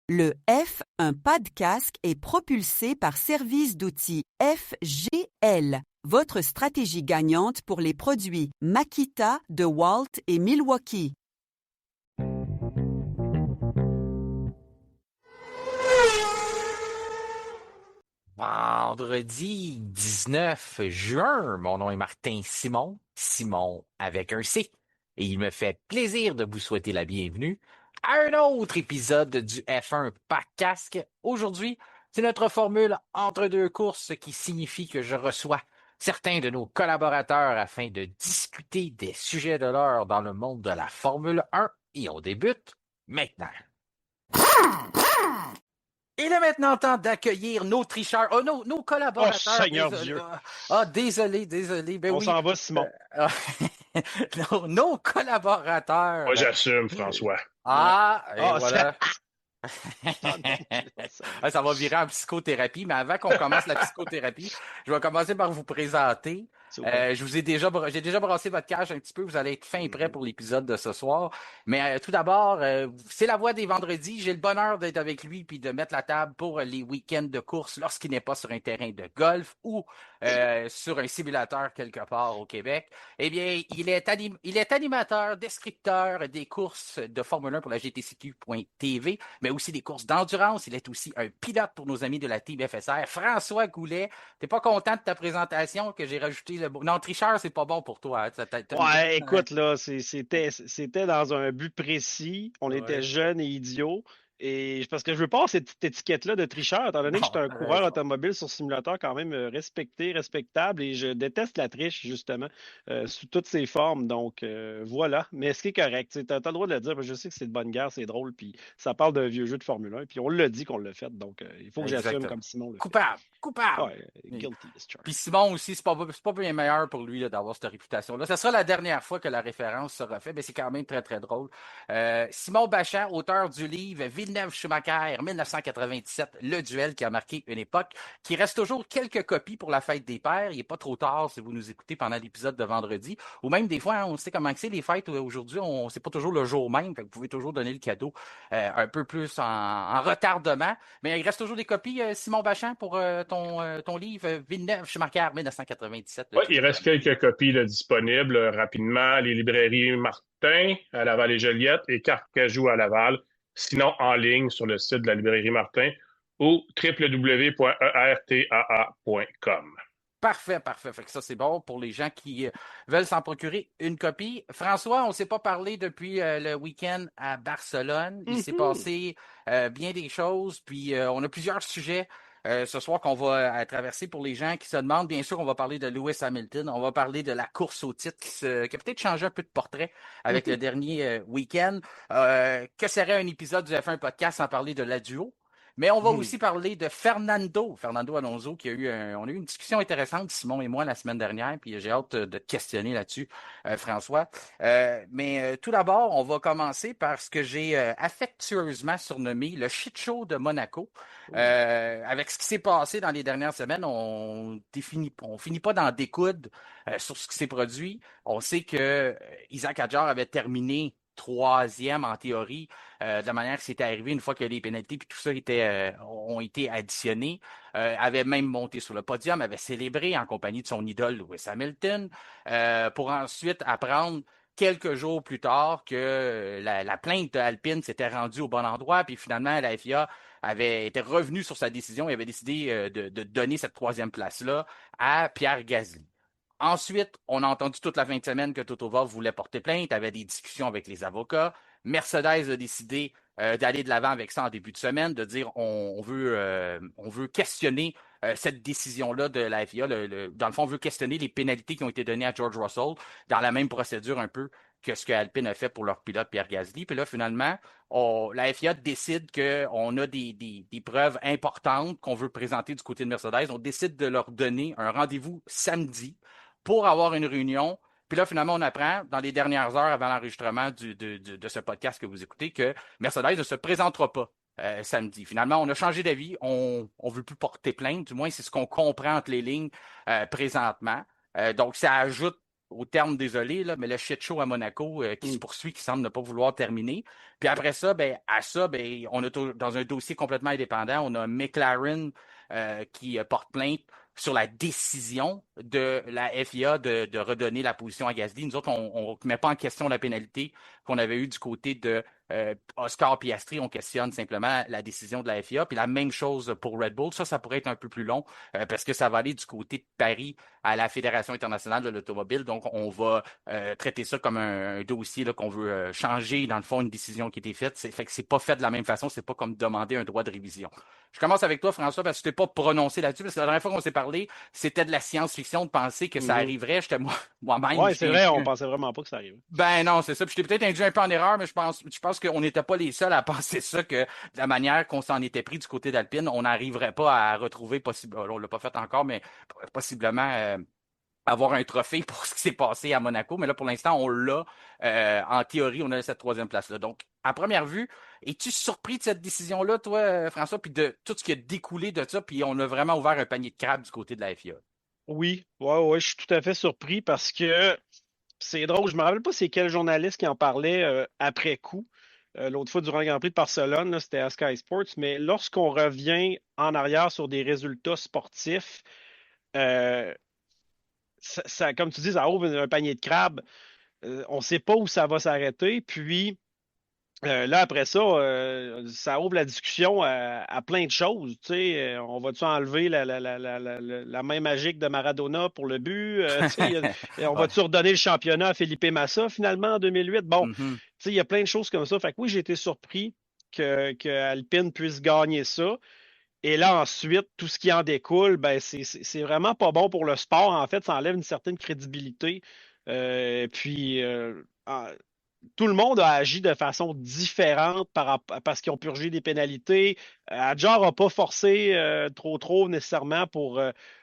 Le F, un pas de casque, est propulsé par service d'outils FGL, votre stratégie gagnante pour les produits Makita, DeWalt et Milwaukee. Vendredi 19 juin, mon nom est Martin Simon, Simon avec un C, et il me fait plaisir de vous souhaiter la bienvenue à un autre épisode du F1 Pas Casque. Aujourd'hui, c'est notre formule entre deux courses, ce qui signifie que je reçois certains de nos collaborateurs afin de discuter des sujets de l'heure dans le monde de la Formule 1, et on débute maintenant. Il est maintenant temps d'accueillir nos tricheurs, nos collaborateurs. Oh, Seigneur Dieu. Désolé. Ben On oui. s'en va, Simon. Nos collaborateurs. Moi, j'assume, François. Et voilà. Ça... Ça va virer en psychothérapie, mais avant qu'on commence la psychothérapie, je vais commencer par vous présenter. J'ai déjà brassé votre cage un petit peu. Vous allez être fin prêt pour l'épisode de ce soir. Mais tout d'abord, c'est la voix des vendredis. J'ai le bonheur d'être avec lui puis de mettre la table pour les week-ends de course lorsqu'il n'est pas sur un terrain de golf ou sur un simulateur quelque part au Québec. Eh bien, il est animateur, descripteur des courses de Formule 1 pour la GTCQ.tv, mais aussi des courses d'endurance. Il est aussi un pilote pour nos amis de la Team FSR. François Goulet, t'es pas content de ta présentation que j'ai rajouté le... Non, tricheur, c'est pas bon pour toi. Hein? Écoute, là, c'était dans un but précis. On était jeunes et idiots. Et parce que je veux pas avoir cette petite étiquette-là de tricheur, étant donné que je suis un coureur automobile sur simulateur quand même respectable, et je déteste la triche, justement, sous toutes ses formes. Donc, voilà. Mais ce qui est correct, tu as le droit de le dire, parce que je sais que c'est de bonne guerre, c'est drôle, puis ça parle d'un vieux jeu de Formule 1, puis on l'a dit qu'on l'a fait, donc il faut que j'assume comme Simon le fait. Coupable! Ouais, guilty as charged. Puis Simon aussi, c'est pas bien meilleur pour lui là, d'avoir cette réputation-là. Ça sera la dernière fois que la référence sera faite, mais c'est quand même très, très drôle. Simon Bachand, auteur du livre Villeneuve-Schumacher, 1997, le duel qui a marqué une époque, qui reste toujours quelques copies pour la fête des pères. Il n'est pas trop tard si vous nous écoutez pendant l'épisode de vendredi. Ou même des fois, hein, on sait comment c'est les fêtes aujourd'hui, c'est pas toujours le jour même, fait que vous pouvez toujours donner le cadeau un peu plus en retardement. Mais il reste toujours des copies, Simon Bachand, pour ton livre Villeneuve-Schumacher 1997. Oui, il reste quelques copies là, disponibles rapidement. Les librairies Martin à Laval et Joliette et Carcajou à Laval. Sinon, en ligne sur le site de la librairie Martin ou www.ertaa.com. Parfait. Fait que ça, c'est bon pour les gens qui veulent s'en procurer une copie. François, on ne s'est pas parlé depuis le week-end à Barcelone. Il s'est passé bien des choses, puis on a plusieurs sujets ce soir qu'on va traverser pour les gens qui se demandent. Bien sûr, on va parler de Lewis Hamilton, on va parler de la course au titre qui a peut-être changé un peu de portrait avec le dernier week-end. Que serait un épisode du F1 Podcast sans parler de la duo? Mais on va aussi parler de Fernando Alonso, on a eu une discussion intéressante, Simon et moi, la semaine dernière, puis j'ai hâte de te questionner là-dessus, François. Mais tout d'abord, on va commencer par ce que j'ai affectueusement surnommé le shit show de Monaco. Avec ce qui s'est passé dans les dernières semaines, on finit pas d'en découdre sur ce qui s'est produit. On sait que Isaac Hadjar avait terminé troisième en théorie, de la manière que c'était arrivé une fois que les pénalités puis tout ça ont été additionnés, avait même monté sur le podium, avait célébré en compagnie de son idole Lewis Hamilton, pour ensuite apprendre quelques jours plus tard que la plainte d'Alpine s'était rendue au bon endroit, puis finalement la FIA était revenue sur sa décision et avait décidé de donner cette troisième place-là à Pierre Gasly. Ensuite, on a entendu toute la fin de semaine que Toto Wolff voulait porter plainte, avait des discussions avec les avocats. Mercedes a décidé d'aller de l'avant avec ça en début de semaine, de dire on veut questionner cette décision-là de la FIA. Dans le fond, on veut questionner les pénalités qui ont été données à George Russell dans la même procédure un peu que ce que Alpine a fait pour leur pilote Pierre Gasly. Puis là, finalement, la FIA décide qu'on a des preuves importantes qu'on veut présenter du côté de Mercedes. On décide de leur donner un rendez-vous samedi pour avoir une réunion. Puis là, finalement, on apprend dans les dernières heures avant l'enregistrement de ce podcast que vous écoutez que Mercedes ne se présentera pas samedi. Finalement, on a changé d'avis. On ne veut plus porter plainte. Du moins, c'est ce qu'on comprend entre les lignes présentement. Donc, ça ajoute au terme désolé, là, mais le shit show à Monaco qui se poursuit, qui semble ne pas vouloir terminer. Puis après ça, on a dans un dossier complètement indépendant, on a McLaren qui porte plainte sur la décision de la FIA de redonner la position à Gasly. Nous autres, on ne met pas en question la pénalité qu'on avait eue du côté de Oscar Piastri. On questionne simplement la décision de la FIA. Puis la même chose pour Red Bull. Ça pourrait être un peu plus long parce que ça va aller du côté de Paris à la Fédération internationale de l'automobile. Donc, on va traiter ça comme un dossier là, qu'on veut changer, dans le fond, une décision qui a été faite. Fait que c'est pas fait de la même façon. C'est pas comme demander un droit de révision. Je commence avec toi, François, parce que tu t'es pas prononcé là-dessus, parce que la dernière fois qu'on s'est parlé, c'était de la science-fiction de penser que ça arriverait. J'étais moi-même. Oui, c'est vrai, on pensait vraiment pas que ça arrive. Ben non, c'est ça. Puis je t'ai peut-être induit un peu en erreur, mais je pense qu'on n'était pas les seuls à penser ça, que de la manière qu'on s'en était pris du côté d'Alpine, on n'arriverait pas à retrouver possiblement, on l'a pas fait encore, mais possiblement avoir un trophée pour ce qui s'est passé à Monaco. Mais là, pour l'instant, on l'a. En théorie, on a cette troisième place-là. Donc, à première vue, es-tu surpris de cette décision-là, toi, François, puis de tout ce qui a découlé de ça, puis on a vraiment ouvert un panier de crabes du côté de la FIA? Oui, ouais, je suis tout à fait surpris parce que c'est drôle. Je me rappelle pas c'est quel journaliste qui en parlait après coup. L'autre fois, durant le Grand Prix de Barcelone, là, c'était à Sky Sports. Mais lorsqu'on revient en arrière sur des résultats sportifs, euh, comme tu dis, ça ouvre un panier de crabes. On ne sait pas où ça va s'arrêter. Puis là, après ça, ça ouvre la discussion à plein de choses. Tu sais, on va-tu enlever la main magique de Maradona pour le but? Tu sais, on Ouais. va-tu redonner le championnat à Felipe Massa finalement en 2008? Bon, Mhm. tu sais, il y a plein de choses comme ça. Fait que oui, j'ai été surpris que Alpine puisse gagner ça. Et là, ensuite, tout ce qui en découle, ben, c'est vraiment pas bon pour le sport. En fait, ça enlève une certaine crédibilité. Puis, tout le monde a agi de façon différente parce qu'ils ont purgé des pénalités. Adjar n'a pas forcé trop nécessairement pour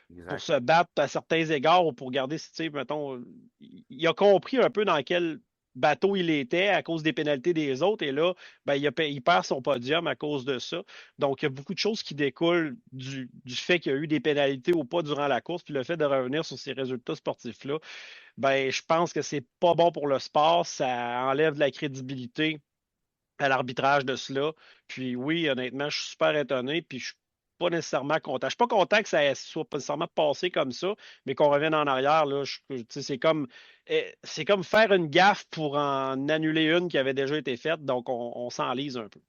Exact. se battre à certains égards ou pour garder, tu sais, mettons, il a compris un peu dans quel bateau il était à cause des pénalités des autres et là, ben, il perd son podium à cause de ça. Donc, il y a beaucoup de choses qui découlent du fait qu'il y a eu des pénalités ou pas durant la course, puis le fait de revenir sur ces résultats sportifs-là, ben, je pense que c'est pas bon pour le sport, ça enlève de la crédibilité à l'arbitrage de cela. Puis oui, honnêtement, je suis super étonné, puis je suis pas nécessairement content. Je suis pas content que ça soit pas nécessairement passé comme ça, mais qu'on revienne en arrière, là, tu sais, c'est comme faire une gaffe pour en annuler une qui avait déjà été faite, donc on s'enlise un peu.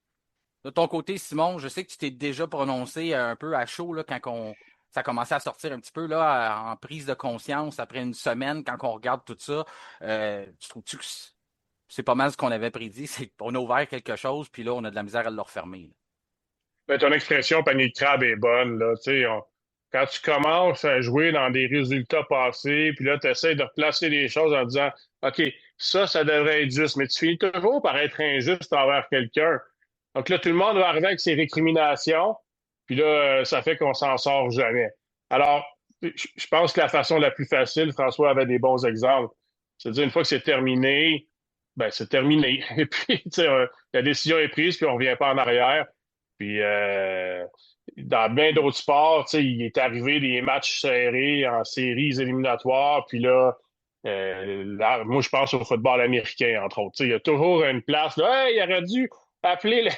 De ton côté, Simon, je sais que tu t'es déjà prononcé un peu à chaud là, ça commençait à sortir un petit peu là, en prise de conscience après une semaine, quand on regarde tout ça. Tu trouves-tu que c'est pas mal ce qu'on avait prédit? C'est qu'on a ouvert quelque chose, puis là, on a de la misère à le refermer. Ben, ton expression panier de crabe est bonne, là. Tu sais, quand tu commences à jouer dans des résultats passés, puis là, tu essaies de replacer les choses en disant, OK, ça devrait être juste, mais tu finis toujours par être injuste envers quelqu'un. Donc là, tout le monde va arriver avec ses récriminations, puis là, ça fait qu'on s'en sort jamais. Alors, je pense que la façon la plus facile, François avait des bons exemples. C'est-à-dire, une fois que c'est terminé, ben, c'est terminé. Et puis, tu sais, la décision est prise, puis on revient pas en arrière. Puis, dans bien d'autres sports, tu sais, il est arrivé des matchs serrés en séries éliminatoires. Puis là, moi, je pense au football américain, entre autres. Tu sais, il y a toujours une place, là, hey, il aurait dû appeler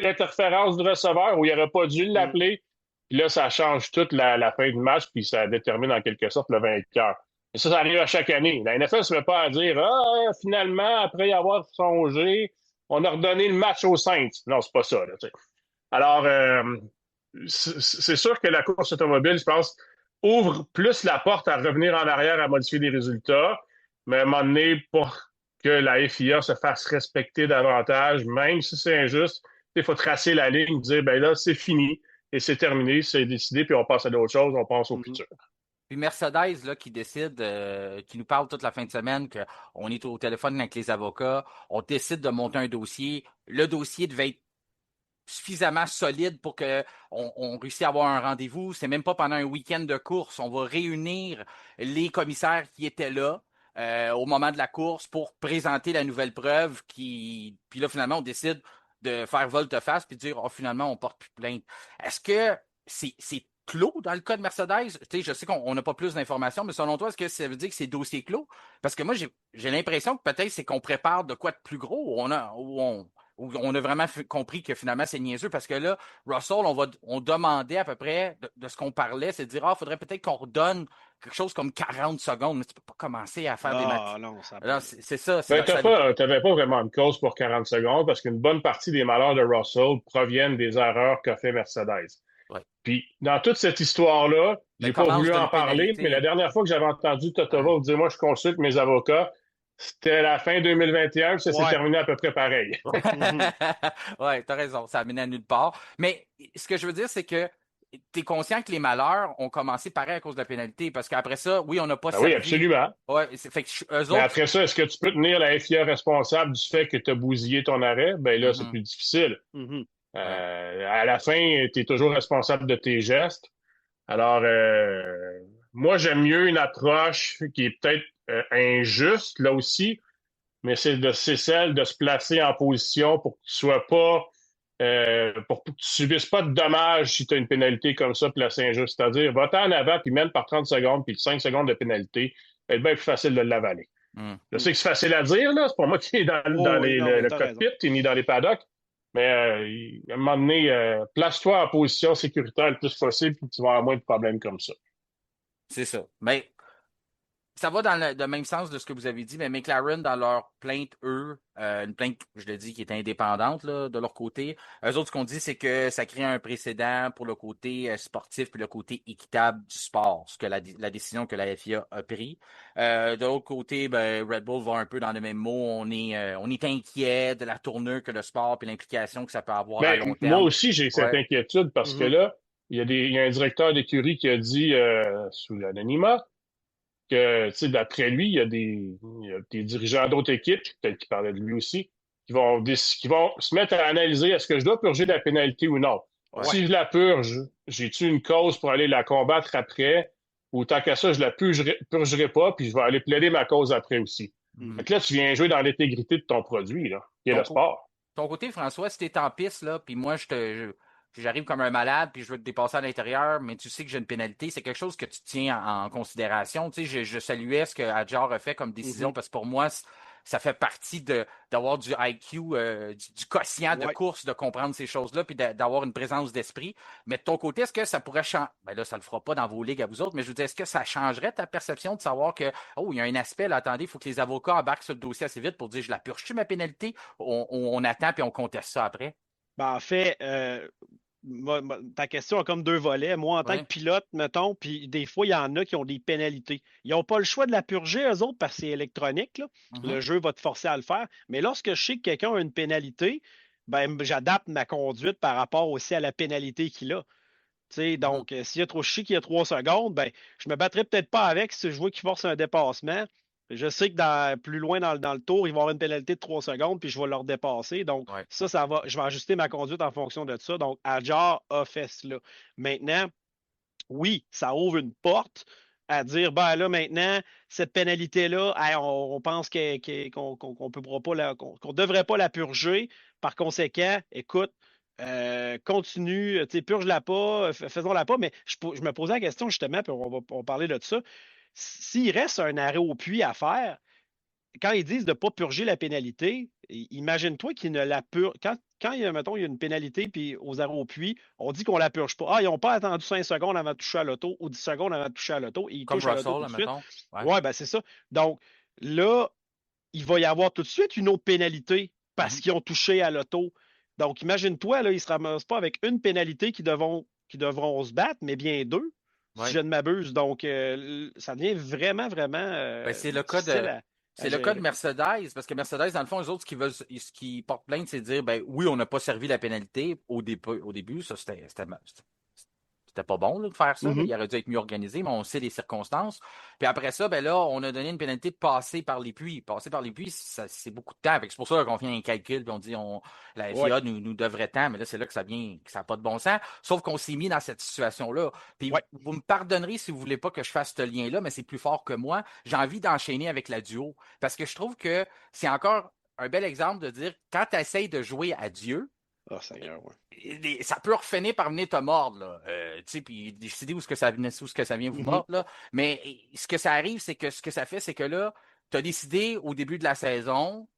l'interférence du receveur ou il n'aurait pas dû Mm. l'appeler. Puis là, ça change toute la fin du match, puis ça détermine en quelque sorte le vainqueur. Et ça arrive à chaque année. La NFL ne se met pas à dire, ah, finalement, après y avoir songé, on a redonné le match aux Saints. Non, c'est pas ça, là, tu sais. Alors, c'est sûr que la course automobile, je pense, ouvre plus la porte à revenir en arrière, à modifier les résultats, mais à un moment donné, pour que la FIA se fasse respecter davantage, même si c'est injuste, il faut tracer la ligne, dire, ben là, c'est fini et c'est terminé, c'est décidé, puis on passe à d'autres choses, on pense au Mhm. futur. Puis Mercedes, là, qui décide, qui nous parle toute la fin de semaine qu'on est au téléphone avec les avocats, on décide de monter un dossier. Le dossier devait être suffisamment solide pour qu'on réussisse à avoir un rendez-vous. C'est même pas pendant un week-end de course. On va réunir les commissaires qui étaient là au moment de la course pour présenter la nouvelle preuve. Puis là, finalement, on décide de faire volte-face puis de dire, oh, finalement, on porte plus plainte. Est-ce que c'est clos dans le cas de Mercedes? Tu sais, je sais qu'on n'a pas plus d'informations, mais selon toi, est-ce que ça veut dire que c'est dossier clos? Parce que moi, j'ai l'impression que peut-être c'est qu'on prépare de quoi de plus gros, où on a vraiment compris que finalement c'est niaiseux, parce que là, Russell, on demandait à peu près de ce qu'on parlait, c'est de dire, faudrait peut-être qu'on redonne quelque chose comme 40 secondes, mais tu peux pas commencer à faire des matchs. Ah non, ça Alors, peut. c'est ça. Ben, t'avais pas vraiment une cause pour 40 secondes parce qu'une bonne partie des malheurs de Russell proviennent des erreurs qu'a fait Mercedes. Ouais. Puis, dans toute cette histoire-là, Mais j'ai pas commence voulu en d'une parler, pénalité. mais la dernière fois que j'avais entendu Totova dire, moi, je consulte mes avocats, c'était la fin 2021, puis ça s'est Ouais. terminé à peu près pareil. Ouais, t'as raison, ça a mené à nulle part. Mais ce que je veux dire, c'est que tu es conscient que les malheurs ont commencé pareil à cause de la pénalité, parce qu'après ça, oui, on n'a pas Ben oui, servi. absolument. Ouais, fait que eux Mais autres. après ça, est-ce que tu peux tenir la FIA responsable du fait que tu as bousillé ton arrêt? Ben là, c'est plus difficile. Mhm. Ouais. À la fin, tu es toujours responsable de tes gestes. Alors, moi, j'aime mieux une approche qui est peut-être injuste, là aussi, mais c'est celle de se placer en position pour que tu sois pas, pour que tu subisses pas de dommages si tu as une pénalité comme ça placée injuste. C'est-à-dire, va-t'en en avant, puis mène par 30 secondes, puis 5 secondes de pénalité, ça va être bien plus facile de l'avaler. Je sais que c'est facile à dire, là, c'est pas moi qui est dans Oh, oui, non, mais le t'as cockpit, ni dans les paddocks, mais à un moment donné, place-toi en position sécuritaire le plus possible, puis tu vas avoir moins de problèmes comme ça. C'est ça. Mais ça va dans le même sens de ce que vous avez dit, mais McLaren, dans leur plainte, eux, une plainte, je le dis, qui est indépendante là, de leur côté, eux autres, ce qu'on dit, c'est que ça crée un précédent pour le côté sportif puis le côté équitable du sport, ce que la décision que la FIA a pris. De l'autre côté, ben, Red Bull va un peu dans le même mot. On est inquiet de la tournure que le sport et l'implication que ça peut avoir à Ben, long moi terme. aussi, j'ai cette Ouais. inquiétude parce que Mhm. là, il y a un directeur d'écurie qui a dit, sous l'anonymat, que, tu sais, d'après lui, il y a des dirigeants d'autres équipes, peut-être qu'il parlait de lui aussi, qui vont se mettre à analyser est-ce que je dois purger la pénalité ou non. Ouais. Si je la purge, j'ai-tu une cause pour aller la combattre après, ou tant qu'à ça, je la purgerai pas, puis je vais aller plaider ma cause après aussi. Mhm. Fait que là, tu viens jouer dans l'intégrité de ton produit, là, qui est le sport. Ton côté, François, si t'es en piste, là, puis moi, j'arrive comme un malade, puis je veux te dépasser à l'intérieur, mais tu sais que j'ai une pénalité, c'est quelque chose que tu tiens en considération. Tu sais, je saluais ce que Adjar a fait comme décision, Mhm. parce que pour moi, ça fait partie d'avoir du IQ, du quotient de Ouais. course, de comprendre ces choses-là, puis d'avoir une présence d'esprit. Mais de ton côté, est-ce que ça pourrait changer? Ben là, ça le fera pas dans vos ligues à vous autres, mais je veux dire, est-ce que ça changerait ta perception de savoir que, oh, il y a un aspect, là, attendez, il faut que les avocats embarquent sur le dossier assez vite pour dire, je la purge-tu ma pénalité? On attend, puis on conteste ça après. Ben, en fait, ta question a comme deux volets. Moi, en tant Ouais. que pilote, mettons, puis des fois, il y en a qui ont des pénalités. Ils n'ont pas le choix de la purger, eux autres, parce que c'est électronique, là. Le jeu va te forcer à le faire. Mais lorsque je sais que quelqu'un a une pénalité, ben, j'adapte ma conduite par rapport aussi à la pénalité qu'il a. Tu sais, donc, s'il y a trop chier qu'il y a 3 secondes, ben, je me battrai peut-être pas avec si je vois qu'il force un dépassement. Je sais que plus loin dans le tour, il va y avoir une pénalité de 3 secondes, puis je vais leur dépasser. Donc, Ouais. ça va. Je vais ajuster ma conduite en fonction de ça. Donc, Adjar a fait cela. Maintenant, oui, ça ouvre une porte à dire, ben là, maintenant, cette pénalité-là, hey, on pense qu'on ne devrait pas la purger. Par conséquent, écoute, continue, purge-la pas, faisons-la pas. Mais je me posais la question justement, puis on va parler de ça. S'il reste un arrêt au puits à faire, quand ils disent de ne pas purger la pénalité, imagine-toi qu'ils ne la purgent. Quand il y a, mettons, il y a une pénalité puis aux arrêts au puits, on dit qu'on ne la purge pas. Ah, ils n'ont pas attendu 5 secondes avant de toucher à l'auto ou 10 secondes avant de toucher à l'auto et ils Comme touchent à l'auto Russell, tout là, de suite. mettons. Ouais. Ouais, ben c'est ça. Donc là, il va y avoir tout de suite une autre pénalité parce qu'ils ont touché à l'auto. Donc imagine-toi, là, ils ne se ramassent pas avec une pénalité qui devront se battre, mais bien deux, si Ouais. je ne m'abuse. Donc, ça devient vraiment, vraiment Ben, c'est le cas difficile de. à C'est le cas de gérer. Mercedes, parce que Mercedes, dans le fond, eux autres, ce qui portent plainte, c'est de dire, ben oui, on n'a pas servi la pénalité au début. Ça, c'était pas bon là, de faire ça. Là. Mhm. Il aurait dû être mieux organisé, mais on sait les circonstances. Puis après ça, ben là, on a donné une pénalité de passer par les puits. Passer par les puits, c'est beaucoup de temps. Fait que c'est pour ça qu'on fait un calcul, puis on dit la Ouais. FIA nous devrait tant, mais là, c'est là que ça n'a pas de bon sens. Sauf qu'on s'est mis dans cette situation-là. Puis Ouais. vous me pardonnerez si vous voulez pas que je fasse ce lien-là, mais c'est plus fort que moi. J'ai envie d'enchaîner avec la duo. Parce que je trouve que c'est encore un bel exemple de dire quand tu essayes de jouer à Dieu, Oh, Seigneur, ouais. Ça peut finir par venir te mordre, là. Tu sais, puis décider où ce que ça vient vous mordre, là. Mais ce que ça arrive, c'est que ce que ça fait, c'est que là, tu as décidé au début de la saison,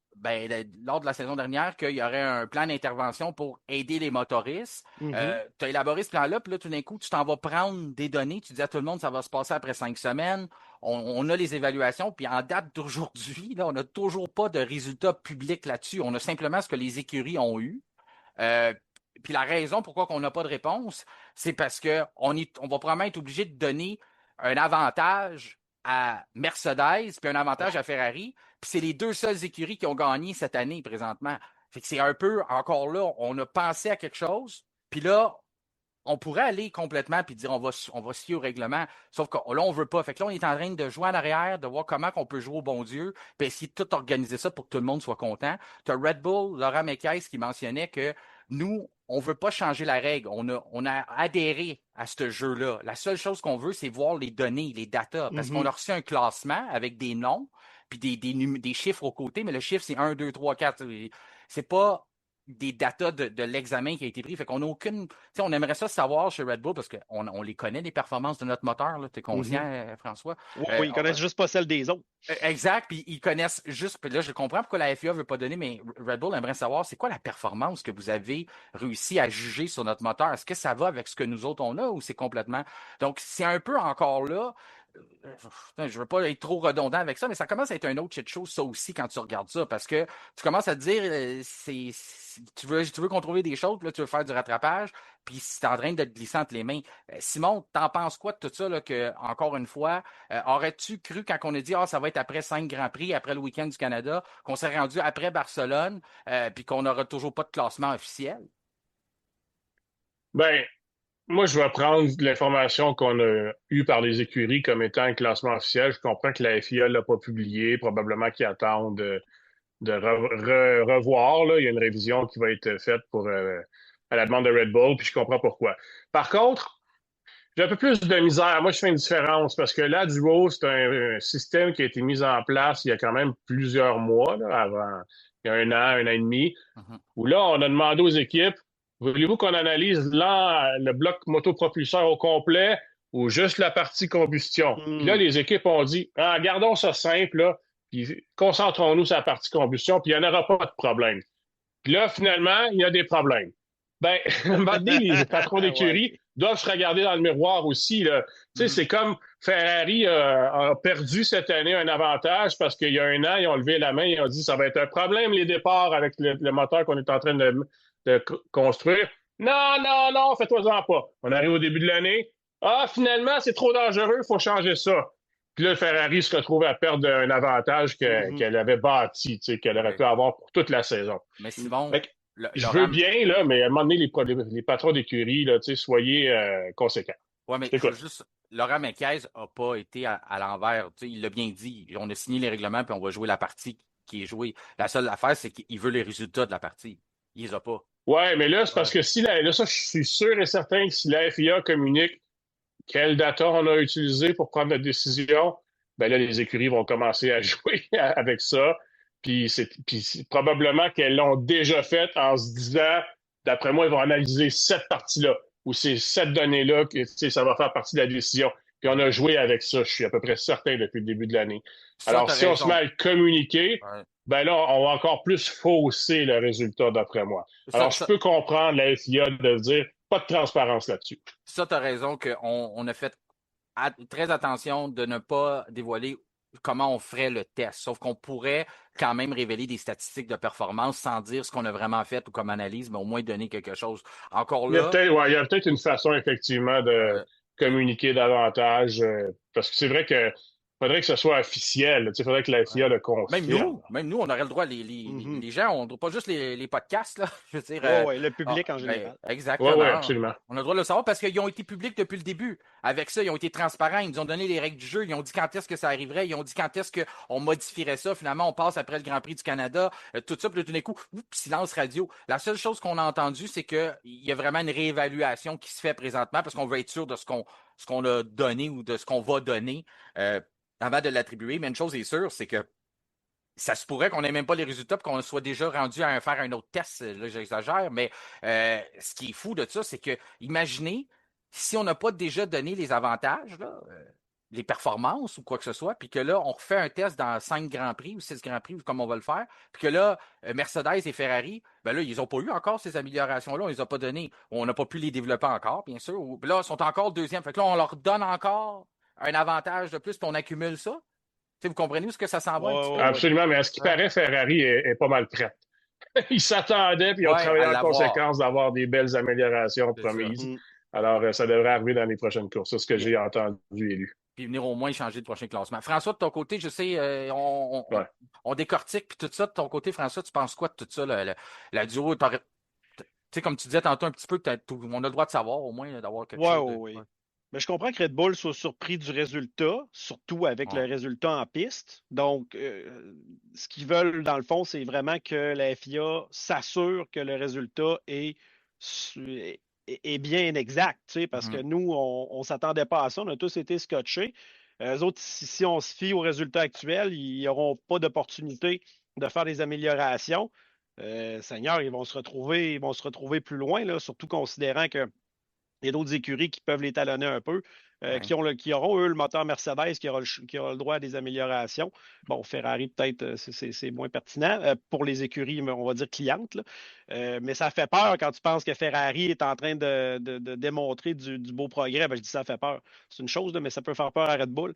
lors de la saison dernière, qu'il y aurait un plan d'intervention pour aider les motoristes. Tu as élaboré ce plan-là, puis là, tout d'un coup, tu t'en vas prendre des données. Tu dis à tout le monde, ça va se passer après 5 semaines. On a les évaluations, puis en date d'aujourd'hui, là, on n'a toujours pas de résultats publics là-dessus. On a simplement ce que les écuries ont eu. Puis la raison pourquoi on n'a pas de réponse, c'est parce qu'on va probablement être obligé de donner un avantage à Mercedes puis un avantage à Ferrari. Puis c'est les deux seules écuries qui ont gagné cette année présentement. Fait que c'est un peu, encore là, on a pensé à quelque chose, puis là, on pourrait aller complètement puis dire on va se fier au règlement. Sauf que là, on veut pas. Fait que là, on est en train de jouer en arrière, de voir comment on peut jouer au bon Dieu, puis essayer de tout organiser ça pour que tout le monde soit content. Tu as Red Bull, Laurent Mekies qui mentionnait que nous, on veut pas changer la règle. On a adhéré à ce jeu-là. La seule chose qu'on veut, c'est voir les données, les datas. Parce qu'on a reçu un classement avec des noms, puis des chiffres aux côtés, mais le chiffre, c'est 1, 2, 3, 4. C'est pas des datas de l'examen qui a été pris. Fait qu'on n'a aucune. On aimerait ça savoir chez Red Bull parce qu'on les connaît, les performances de notre moteur. Tu es conscient, François? Oui, ils connaissent juste pas celles des autres. Exact, puis ils connaissent juste. Puis là, je comprends pourquoi la FIA ne veut pas donner, mais Red Bull aimerait savoir c'est quoi la performance que vous avez réussi à juger sur notre moteur. Est-ce que ça va avec ce que nous autres on a ou c'est complètement. Donc, c'est un peu encore là. Je ne veux pas être trop redondant avec ça, mais ça commence à être un autre shit show, ça aussi, quand tu regardes ça, parce que tu commences à te dire, tu veux contrôler des choses, puis là, tu veux faire du rattrapage, puis c'est en train de te glisser entre les mains. Simon, t'en penses quoi de tout ça, là, que, encore une fois, aurais-tu cru quand on a dit, ça va être après 5 Grands Prix, après le week-end du Canada, qu'on s'est rendu après Barcelone, puis qu'on n'aura toujours pas de classement officiel? Ben, moi, je vais prendre l'information qu'on a eue par les écuries comme étant un classement officiel. Je comprends que la FIA ne l'a pas publié, probablement qu'ils attendent de revoir. Là. Il y a une révision qui va être faite à la demande de Red Bull, puis je comprends pourquoi. Par contre, j'ai un peu plus de misère. Moi, je fais une différence parce que là, Duo, c'est un système qui a été mis en place il y a quand même plusieurs mois, là, avant, il y a un an et demi, où là, on a demandé aux équipes, voulez-vous qu'on analyse là le bloc motopropulseur au complet ou juste la partie combustion? Puis là, les équipes ont dit, gardons ça simple, là, puis concentrons-nous sur la partie combustion, puis il n'y en aura pas de problème. Puis là, finalement, il y a des problèmes. Ben, à un moment donné, les patrons d'écurie doivent se regarder dans le miroir aussi. Là. Tu sais, c'est comme Ferrari a perdu cette année un avantage parce qu'il y a un an, ils ont levé la main et ont dit ça va être un problème les départs avec le moteur qu'on est en train de construire. Non, non, non, fais-toi-en pas. On arrive au début de l'année. Finalement, c'est trop dangereux, il faut changer ça. Puis là, Ferrari se retrouve à perdre un avantage qu'elle avait bâti, qu'elle aurait pu avoir pour toute la saison. Mais Simon, je veux bien, là, mais à un moment donné, les patrons d'écurie, soyez conséquents. Oui, mais juste, Laurent Mekies n'a pas été à l'envers. Il l'a bien dit. On a signé les règlements puis on va jouer la partie qui est jouée. La seule affaire, c'est qu'il veut les résultats de la partie. Il les a pas. Oui, mais là, c'est parce que là, ça, je suis sûr et certain que si la FIA communique quel data on a utilisé pour prendre notre décision, ben là, les écuries vont commencer à jouer avec ça. Puis probablement qu'elles l'ont déjà fait en se disant, d'après moi, ils vont analyser cette partie-là ou ces 7 données-là, que ça va faire partie de la décision. Puis on a joué avec ça, je suis à peu près certain depuis le début de l'année. Alors, si on se met à le communiquer, ben là, on va encore plus fausser le résultat, d'après moi. Alors, je peux comprendre la FIA de dire, pas de transparence là-dessus. Ça, tu as raison qu'on a fait très attention de ne pas dévoiler comment on ferait le test. Sauf qu'on pourrait quand même révéler des statistiques de performance sans dire ce qu'on a vraiment fait ou comme analyse, mais au moins donner quelque chose. Encore là. Il y a peut-être une façon, effectivement, de communiquer davantage. Parce que c'est vrai que faudrait que ce soit officiel. Il faudrait que la FIA le confirme. Même nous, on aurait le droit. Les gens, on ne doit pas juste les podcasts. Là, je veux dire, le public en général. Exactement. Oui, absolument. On a le droit de le savoir parce qu'ils ont été publics depuis le début. Avec ça, ils ont été transparents. Ils nous ont donné les règles du jeu. Ils ont dit quand est-ce que ça arriverait. Ils ont dit quand est-ce qu'on modifierait ça. Finalement, on passe après le Grand Prix du Canada. Tout ça, puis tout d'un coup, silence radio. La seule chose qu'on a entendu, c'est qu'il y a vraiment une réévaluation qui se fait présentement parce qu'on veut être sûr de ce qu'on a donné ou de ce qu'on va donner. Avant de l'attribuer, mais une chose est sûre, c'est que ça se pourrait qu'on n'ait même pas les résultats et qu'on soit déjà rendu à faire un autre test. Là, j'exagère, mais ce qui est fou de ça, c'est que, imaginez, si on n'a pas déjà donné les avantages, là, les performances ou quoi que ce soit, puis que là, on refait un test dans 5 Grands Prix ou 6 Grands Prix, comme on va le faire, puis que là, Mercedes et Ferrari, ben là, ils n'ont pas eu encore ces améliorations-là, on les a pas données. On n'a pas pu les développer encore, bien sûr. Là, ils sont encore deuxième. Fait que là, on leur donne encore un avantage de plus, puis on accumule ça. Vous comprenez où est-ce que ça s'en va un petit peu? Absolument, mais à ce qui paraît, Ferrari est pas mal prête. Ils s'attendaient, puis ils ont travaillé en conséquence d'avoir des belles améliorations promises. Alors, ça devrait arriver dans les prochaines courses. C'est ce que j'ai entendu et lu. Puis venir au moins changer de prochain classement. François, de ton côté, je sais, on décortique, puis tout ça, de ton côté, François, tu penses quoi de tout ça, la duo? Tu sais, comme tu disais tantôt un petit peu, on a le droit de savoir, au moins, d'avoir quelque chose. Oui. Mais je comprends que Red Bull soit surpris du résultat, surtout avec le résultat en piste. Donc, ce qu'ils veulent, dans le fond, c'est vraiment que la FIA s'assure que le résultat est bien exact, parce que nous, on ne s'attendait pas à ça. On a tous été scotchés. Eux autres, si on se fie au résultat actuel, ils n'auront pas d'opportunité de faire des améliorations. Seigneur, ils vont se retrouver plus loin, là, surtout considérant que il y a d'autres écuries qui peuvent les talonner un peu, qui auront, eux, le moteur Mercedes qui aura le droit à des améliorations. Bon, Ferrari, peut-être, c'est moins pertinent pour les écuries, on va dire, clientes. Là. Mais ça fait peur quand tu penses que Ferrari est en train de démontrer du beau progrès. Ben, je dis ça fait peur. C'est une chose, là, mais ça peut faire peur à Red Bull.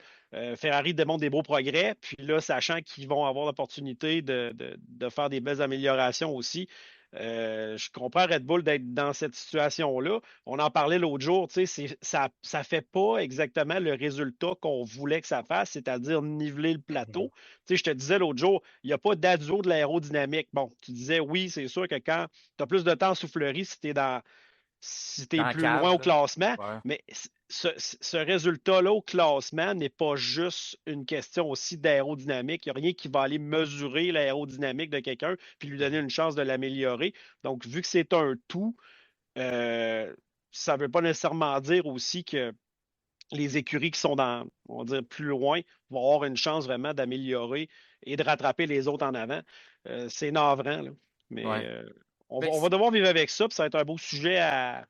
Ferrari démontre des beaux progrès, puis là, sachant qu'ils vont avoir l'opportunité de faire des belles améliorations aussi. Je comprends Red Bull d'être dans cette situation-là. On en parlait l'autre jour, ça ne fait pas exactement le résultat qu'on voulait que ça fasse, c'est-à-dire niveler le plateau. Je te disais l'autre jour, il n'y a pas d'adduo de l'aérodynamique. Bon, tu disais oui, c'est sûr que quand tu as plus de temps en soufflerie, si tu es plus loin au classement, mais ce résultat-là au classement n'est pas juste une question aussi d'aérodynamique. Il n'y a rien qui va aller mesurer l'aérodynamique de quelqu'un puis lui donner une chance de l'améliorer. Donc, vu que c'est un tout, ça ne veut pas nécessairement dire aussi que les écuries qui sont on va dire, plus loin vont avoir une chance vraiment d'améliorer et de rattraper les autres en avant. C'est navrant, là. Mais on va devoir vivre avec ça, puis ça va être un beau sujet à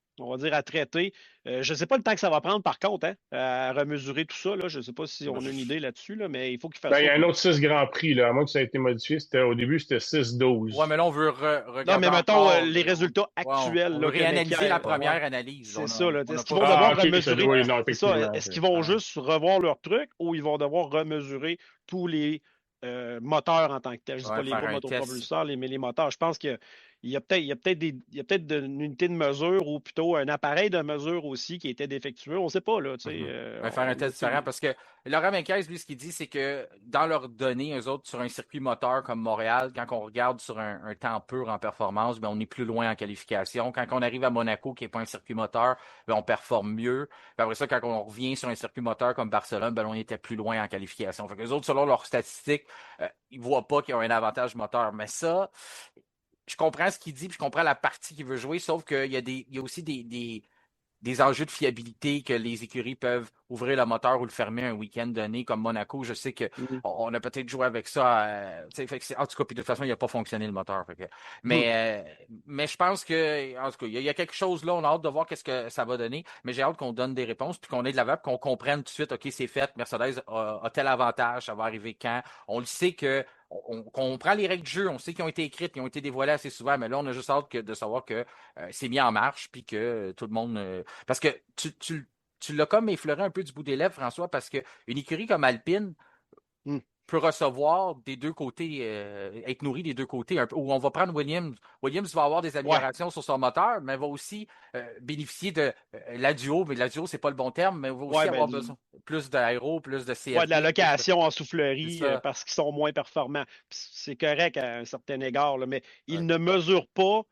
traiter. Je ne sais pas le temps que ça va prendre, par contre, à remesurer tout ça. Là. Je ne sais pas si on a une idée là-dessus, là, mais il faut qu'il fasse ça. Il y a un autre 6 Grands Prix, là, à moins que ça ait été modifié. Au début, c'était 6-12. Oui, mais là, on veut regarder. Non, mais mettons les résultats actuels. On veut réanalyser la première analyse. C'est ça. Est-ce qu'ils vont devoir remesurer? Est-ce qu'ils vont juste revoir leur truc ou ils vont devoir remesurer tous les moteurs en tant que tel? Je ne dis pas les gros motopropulseurs, mais les moteurs. Je pense qu'il y a peut-être une unité de mesure ou plutôt un appareil de mesure aussi qui était défectueux. On ne sait pas. Là, on va faire un test différent parce que Laurent Mekies, lui, ce qu'il dit, c'est que dans leurs données, eux autres, sur un circuit moteur comme Montréal, quand on regarde sur un temps pur en performance, on est plus loin en qualification. Quand on arrive à Monaco, qui n'est pas un circuit moteur, on performe mieux. Puis après ça, quand on revient sur un circuit moteur comme Barcelone, on était plus loin en qualification. Fait que les autres, selon leurs statistiques, ils ne voient pas qu'ils ont un avantage moteur. Mais ça, je comprends ce qu'il dit, puis je comprends la partie qu'il veut jouer, sauf qu'il y a aussi des enjeux de fiabilité que les écuries peuvent ouvrir le moteur ou le fermer un week-end donné, comme Monaco. Je sais qu'on a peut-être joué avec ça. En tout cas, puis de toute façon, il n'a pas fonctionné le moteur. Mais je pense que, en tout cas, il y a quelque chose là. On a hâte de voir qu'est-ce que ça va donner. Mais j'ai hâte qu'on donne des réponses, puis qu'on ait de la vague, qu'on comprenne tout de suite, OK, c'est fait, Mercedes a tel avantage, ça va arriver quand. On le sait que on comprend les règles du jeu, on sait qu'ils ont été écrites, ils ont été dévoilées assez souvent, mais là, on a juste hâte de savoir que c'est mis en marche, puis que tout le monde... parce que tu l'as comme effleuré un peu du bout des lèvres, François, parce qu'une écurie comme Alpine peut recevoir des deux côtés, être nourrie des deux côtés, un peu, où on va prendre Williams. Williams va avoir des améliorations sur son moteur, mais va aussi bénéficier de la duo, mais la duo, c'est pas le bon terme, mais va aussi avoir besoin plus d'aéro, plus de CFD. De la location en soufflerie parce qu'ils sont moins performants. C'est correct à un certain égard, là, mais ils ne mesurent pas.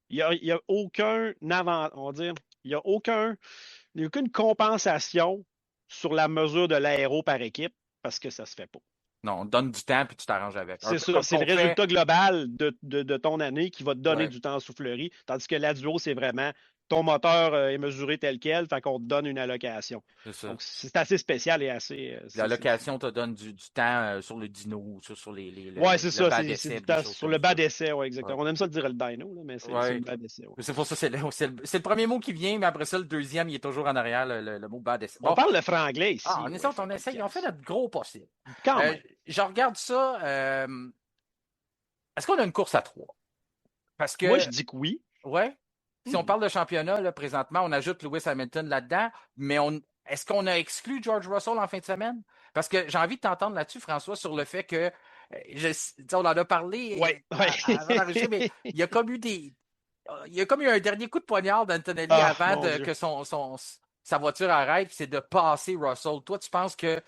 Il n'y a aucun avant, on va dire, il n'y a aucune compensation sur la mesure de l'aéro par équipe parce que ça ne se fait pas. Non, on te donne du temps puis tu t'arranges avec. C'est ça, c'est le résultat global de ton année qui va te donner du temps en soufflerie, tandis que la duo, c'est vraiment ton moteur est mesuré tel quel, fait qu'on te donne une allocation. C'est ça. Donc, c'est assez spécial et assez. L'allocation te donne du temps sur le dyno, sur Ouais, c'est le ça. bas C'est d'essai, du des temps choses sur comme le bas ça. d'essai, ouais, exactement. Ouais. On aime ça le dire le dyno, là, mais c'est Ouais. le bas d'essai. Ouais. C'est pour ça, c'est le premier mot qui vient, mais après ça, le deuxième, il est toujours en arrière, le mot bas d'essai. On Bon, parle le franglais ici. on Là, essaie, fait on essaye, on fait podcast. notre gros possible. Quand même. Je regarde ça. Est-ce qu'on a une course à trois? Parce Moi, que, je dis que oui. ouais, si on Mhm. parle de championnat, là, présentement, on ajoute Lewis Hamilton là-dedans, mais est-ce qu'on a exclu George Russell en fin de semaine? Parce que j'ai envie de t'entendre là-dessus, François, sur le fait que, on en a parlé Ouais, ouais. avant d'enregistrer, mais il y a comme eu il y a comme eu un dernier coup de poignard d'Antonelli Ah, avant mon Dieu. que sa voiture arrête, c'est de passer Russell. Toi, tu penses que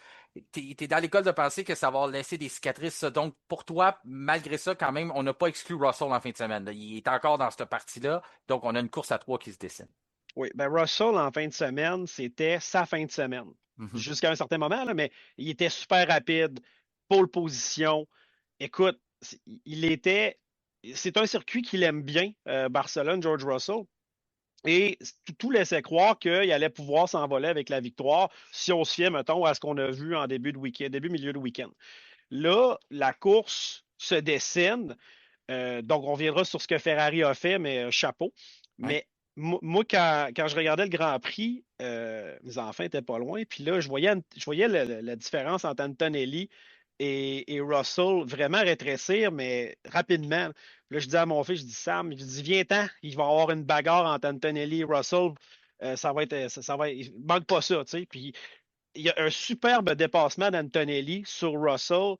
t'es dans l'école de penser que ça va laisser des cicatrices, ça. Donc, pour toi, malgré ça, quand même, on n'a pas exclu Russell en fin de semaine. Il est encore dans cette partie-là. Donc, on a une course à trois qui se dessine. Oui, ben Russell, en fin de semaine, c'était sa fin de semaine. Mhm. Jusqu'à un certain moment, là, mais il était super rapide, pole position. Écoute, il était. C'est un circuit qu'il aime bien, Barcelone, George Russell. Et tout laissait croire qu'il allait pouvoir s'envoler avec la victoire si on se fiait, mettons, à ce qu'on a vu en début de week-end, début milieu de week-end. Là, la course se dessine. Donc, on reviendra sur ce que Ferrari a fait, mais chapeau. Ouais. Mais moi, quand je regardais le Grand Prix, mes enfants étaient pas loin. Puis là, je voyais la différence entre Antonelli et Russell vraiment rétrécir, mais rapidement. Là, je dis à mon fils, je dis Sam, je dis viens-t'en, il va y avoir une bagarre entre Antonelli et Russell. Ça va être, il manque pas ça, tu sais. Puis il y a un superbe dépassement d'Antonelli sur Russell.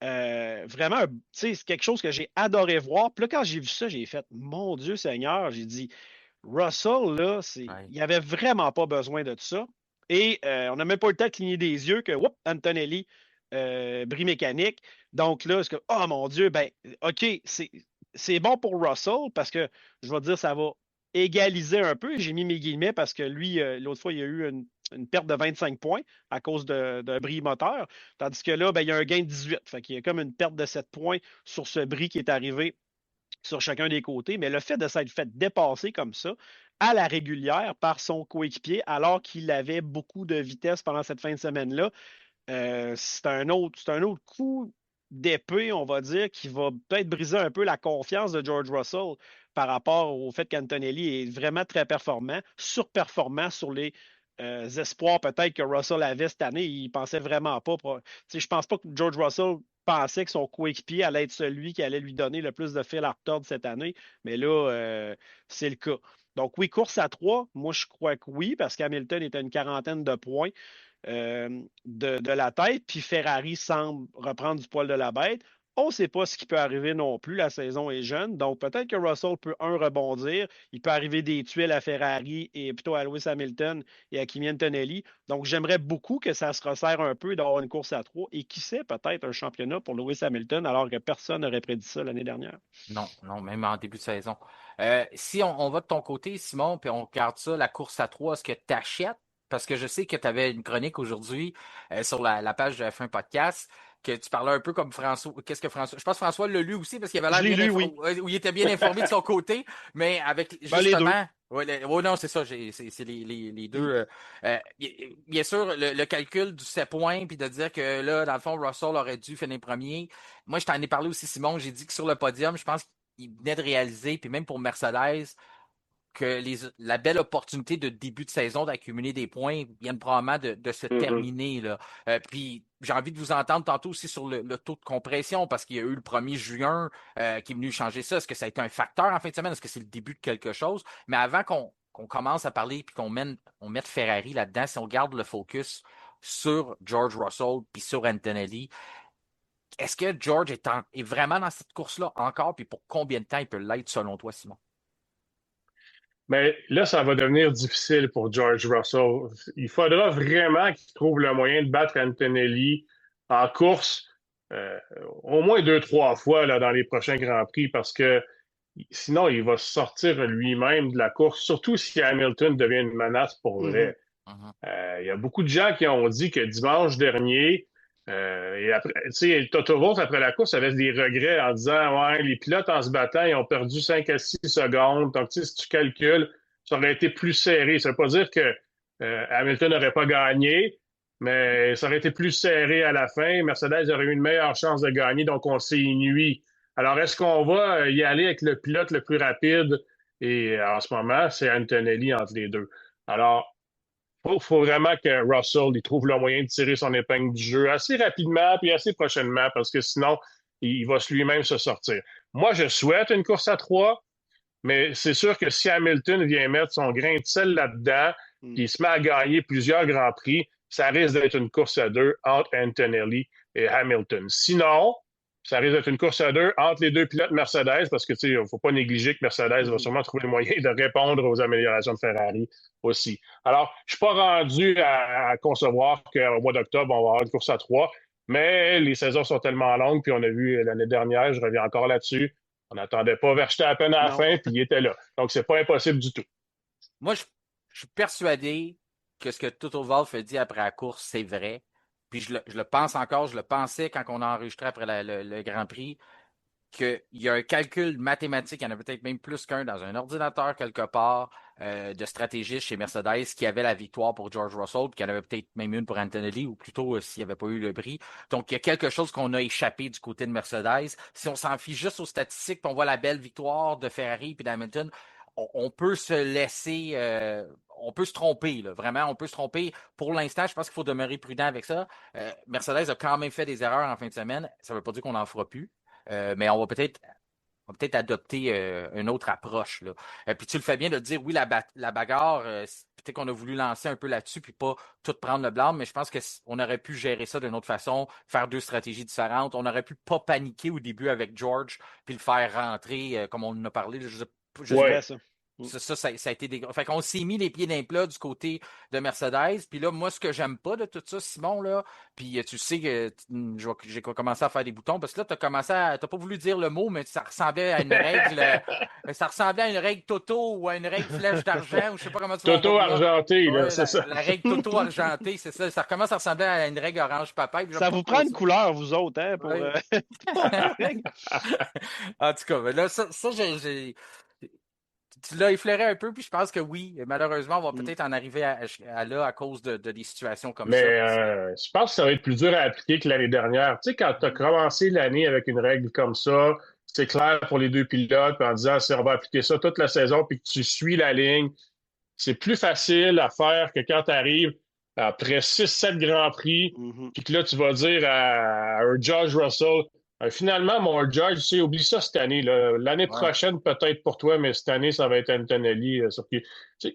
Vraiment, tu sais, c'est quelque chose que j'ai adoré voir. Puis là, quand j'ai vu ça, j'ai fait, mon Dieu Seigneur, j'ai dit, Russell, là, Ouais. il n'y avait vraiment pas besoin de ça. Et on n'a même pas eu le temps de cligner des yeux que, whoop, Antonelli, bris mécanique. Donc là, c'est que, oh mon Dieu, ben, OK, c'est bon pour Russell parce que, je vais dire, ça va égaliser un peu. J'ai mis mes guillemets parce que lui, l'autre fois, il y a eu une perte de 25 points à cause d'un bris moteur. Tandis que là, ben, il y a un gain de 18. Fait qu'il y a comme une perte de 7 points sur ce bris qui est arrivé sur chacun des côtés. Mais le fait de s'être fait dépasser comme ça, à la régulière, par son coéquipier, alors qu'il avait beaucoup de vitesse pendant cette fin de semaine-là, c'est un autre coup d'épée, on va dire, qui va peut-être briser un peu la confiance de George Russell par rapport au fait qu'Antonelli est vraiment très performant, surperformant sur les espoirs peut-être que Russell avait cette année. Il pensait vraiment pas. Je pense pas que George Russell pensait que son coéquipier allait être celui qui allait lui donner le plus de fil à retordre cette année, mais là, c'est le cas. Donc oui, course à trois, moi je crois que oui, parce qu'Hamilton est à une quarantaine de points de la tête, puis Ferrari semble reprendre du poil de la bête. On ne sait pas ce qui peut arriver non plus, la saison est jeune, donc peut-être que Russell peut, rebondir, il peut arriver des tuiles à Ferrari et plutôt à Lewis Hamilton et à Kimi Antonelli. Donc j'aimerais beaucoup que ça se resserre un peu, d'avoir une course à trois, et qui sait, peut-être un championnat pour Lewis Hamilton, alors que personne n'aurait prédit ça l'année dernière. Non, non, même en début de saison. Si on va de ton côté, Simon, puis on regarde ça, la course à trois, est-ce que tu achètes? Parce que je sais que tu avais une chronique aujourd'hui sur la page de F1 Podcast, que tu parlais un peu comme François. Qu'est-ce que François? Je pense que François l'a lu aussi parce qu'il avait Je l'air l'ai bien lu, oui. où il était bien informé de son côté, mais avec Ben, les deux. justement. Oui, non, c'est ça, c'est les deux. Bien sûr, le calcul du 7 points, puis de dire que là, dans le fond, Russell aurait dû finir premier. Moi, je t'en ai parlé aussi, Simon. J'ai dit que sur le podium, je pense qu'il venait de réaliser, puis même pour Mercedes, que la belle opportunité de début de saison d'accumuler des points vienne probablement de se Mhm. terminer. Là. Puis j'ai envie de vous entendre tantôt aussi sur le taux de compression, parce qu'il y a eu le 1er juin qui est venu changer ça. Est-ce que ça a été un facteur en fin de semaine? Est-ce que c'est le début de quelque chose? Mais avant qu'on commence à parler puis on mette Ferrari là-dedans, si on garde le focus sur George Russell puis sur Antonelli, est-ce que George est vraiment dans cette course-là encore? Puis pour combien de temps il peut l'être selon toi, Simon? Mais là, ça va devenir difficile pour George Russell. Il faudra vraiment qu'il trouve le moyen de battre Antonelli en course euh, au moins deux, trois fois là, dans les prochains Grands Prix parce que sinon, il va sortir lui-même de la course, surtout si Hamilton devient une menace pour Mhm. vrai. Il y a beaucoup de gens qui ont dit que dimanche dernier, et après, tu sais, Toto Wolff, après la course, avait des regrets en disant, ouais, les pilotes en se battant, ils ont perdu 5 à 6 secondes. Donc, tu sais, si tu calcules, ça aurait été plus serré. Ça ne veut pas dire que Hamilton n'aurait pas gagné, mais ça aurait été plus serré à la fin. Mercedes aurait eu une meilleure chance de gagner, donc on s'est nuit. Alors, est-ce qu'on va y aller avec le pilote le plus rapide? Et en ce moment, c'est Antonelli entre les deux. Alors, faut vraiment que Russell il trouve le moyen de tirer son épingle du jeu assez rapidement puis assez prochainement parce que sinon, il va lui-même se sortir. Moi, je souhaite une course à trois, mais c'est sûr que si Hamilton vient mettre son grain de sel là-dedans puis il se met à gagner plusieurs grands prix, ça risque d'être une course à deux entre Antonelli et Hamilton. Sinon, ça risque d'être une course à deux entre les deux pilotes Mercedes parce que tu sais, il ne faut pas négliger que Mercedes va sûrement trouver le moyen de répondre aux améliorations de Ferrari aussi. Alors, je ne suis pas rendu à concevoir qu'au mois d'octobre, on va avoir une course à trois, mais les saisons sont tellement longues, puis on a vu l'année dernière, je reviens encore là-dessus, on n'attendait pas Verstappen à la fin, puis il était là. Donc, c'est pas impossible du tout. Moi, je suis persuadé que ce que Toto Wolff a dit après la course, c'est vrai. Puis je le pense encore, je le pensais quand on a enregistré après le Grand Prix, qu'il y a un calcul mathématique, il y en a peut-être même plus qu'un dans un ordinateur quelque part de stratégiste chez Mercedes qui avait la victoire pour George Russell, puis qu'il y en avait peut-être même une pour Antonelli, ou plutôt s'il n'y avait pas eu le prix. Donc, il y a quelque chose qu'on a échappé du côté de Mercedes. Si on s'en fie juste aux statistiques, puis on voit la belle victoire de Ferrari puis d'Hamilton, on peut se laisser... on peut se tromper, là, vraiment, on peut se tromper. Pour l'instant, je pense qu'il faut demeurer prudent avec ça. Mercedes a quand même fait des erreurs en fin de semaine. Ça ne veut pas dire qu'on n'en fera plus. Mais on va peut-être adopter une autre approche. Là. Puis tu le fais bien de dire, oui, la bagarre, peut-être qu'on a voulu lancer un peu là-dessus puis pas tout prendre le blâme, mais je pense qu'on aurait pu gérer ça d'une autre façon, faire deux stratégies différentes. On aurait pu pas paniquer au début avec George puis le faire rentrer, comme on en a parlé. Je Ouais, ça. Ça a été des... Fait qu'on s'est mis les pieds d'un plat du côté de Mercedes. Puis là, moi, ce que j'aime pas de tout ça, Simon, là, puis tu sais que j'ai commencé à faire des boutons, parce que là, t'as pas voulu dire le mot, mais ça ressemblait à une règle, ça ressemblait à une règle Toto ou à une règle flèche d'argent, ou je sais pas comment tu vas Toto argenté, là, ouais, c'est ça. la règle Toto argenté, c'est ça. Ça commence à ressembler à une règle orange papa. Ça vous prend une couleur, vous autres, hein, pour... Ouais. En tout cas, là, j'ai tu l'as effleuré un peu, puis je pense que oui, malheureusement, on va peut-être en arriver à là à cause de des situations comme Mais ça. je pense que ça va être plus dur à appliquer que l'année dernière. Tu sais, quand tu as commencé l'année avec une règle comme ça, c'est clair pour les deux pilotes, puis en disant si on va appliquer ça toute la saison, puis que tu suis la ligne, c'est plus facile à faire que quand tu arrives après 6-7 Grands Prix, puis que là, tu vas dire à un George Russell, finalement, mon George, tu sais, oublie ça cette année. L'année prochaine, peut-être pour toi, mais cette année, ça va être Antonelli.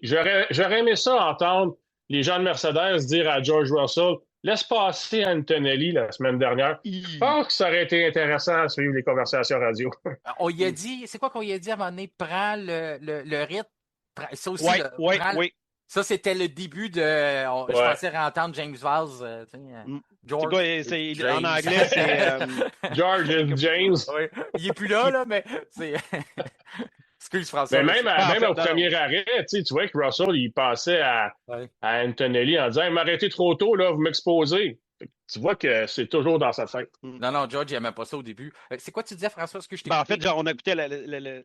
J'aurais aimé ça entendre les gens de Mercedes dire à George Russell, laisse passer Antonelli la semaine dernière. Je pense que ça aurait été intéressant à suivre les conversations radio. On y a dit, c'est quoi qu'on y a dit à un moment donné? Prends le rythme. Ça aussi, oui. Ça, c'était le début de. Je pensais entendre James Vaz. George. En anglais, c'est. George James. Oui. Il n'est plus là, mais c'est. Excuse François. Mais même au premier arrêt, tu vois que Russell, il passait à Antonelli en disant « M'arrêtez trop tôt, là, vous m'exposez. » Tu vois que c'est toujours dans sa tête. Non, George, il n'aimait pas ça au début. C'est quoi tu disais, François? Est-ce que je t'ai En fait, on écoutait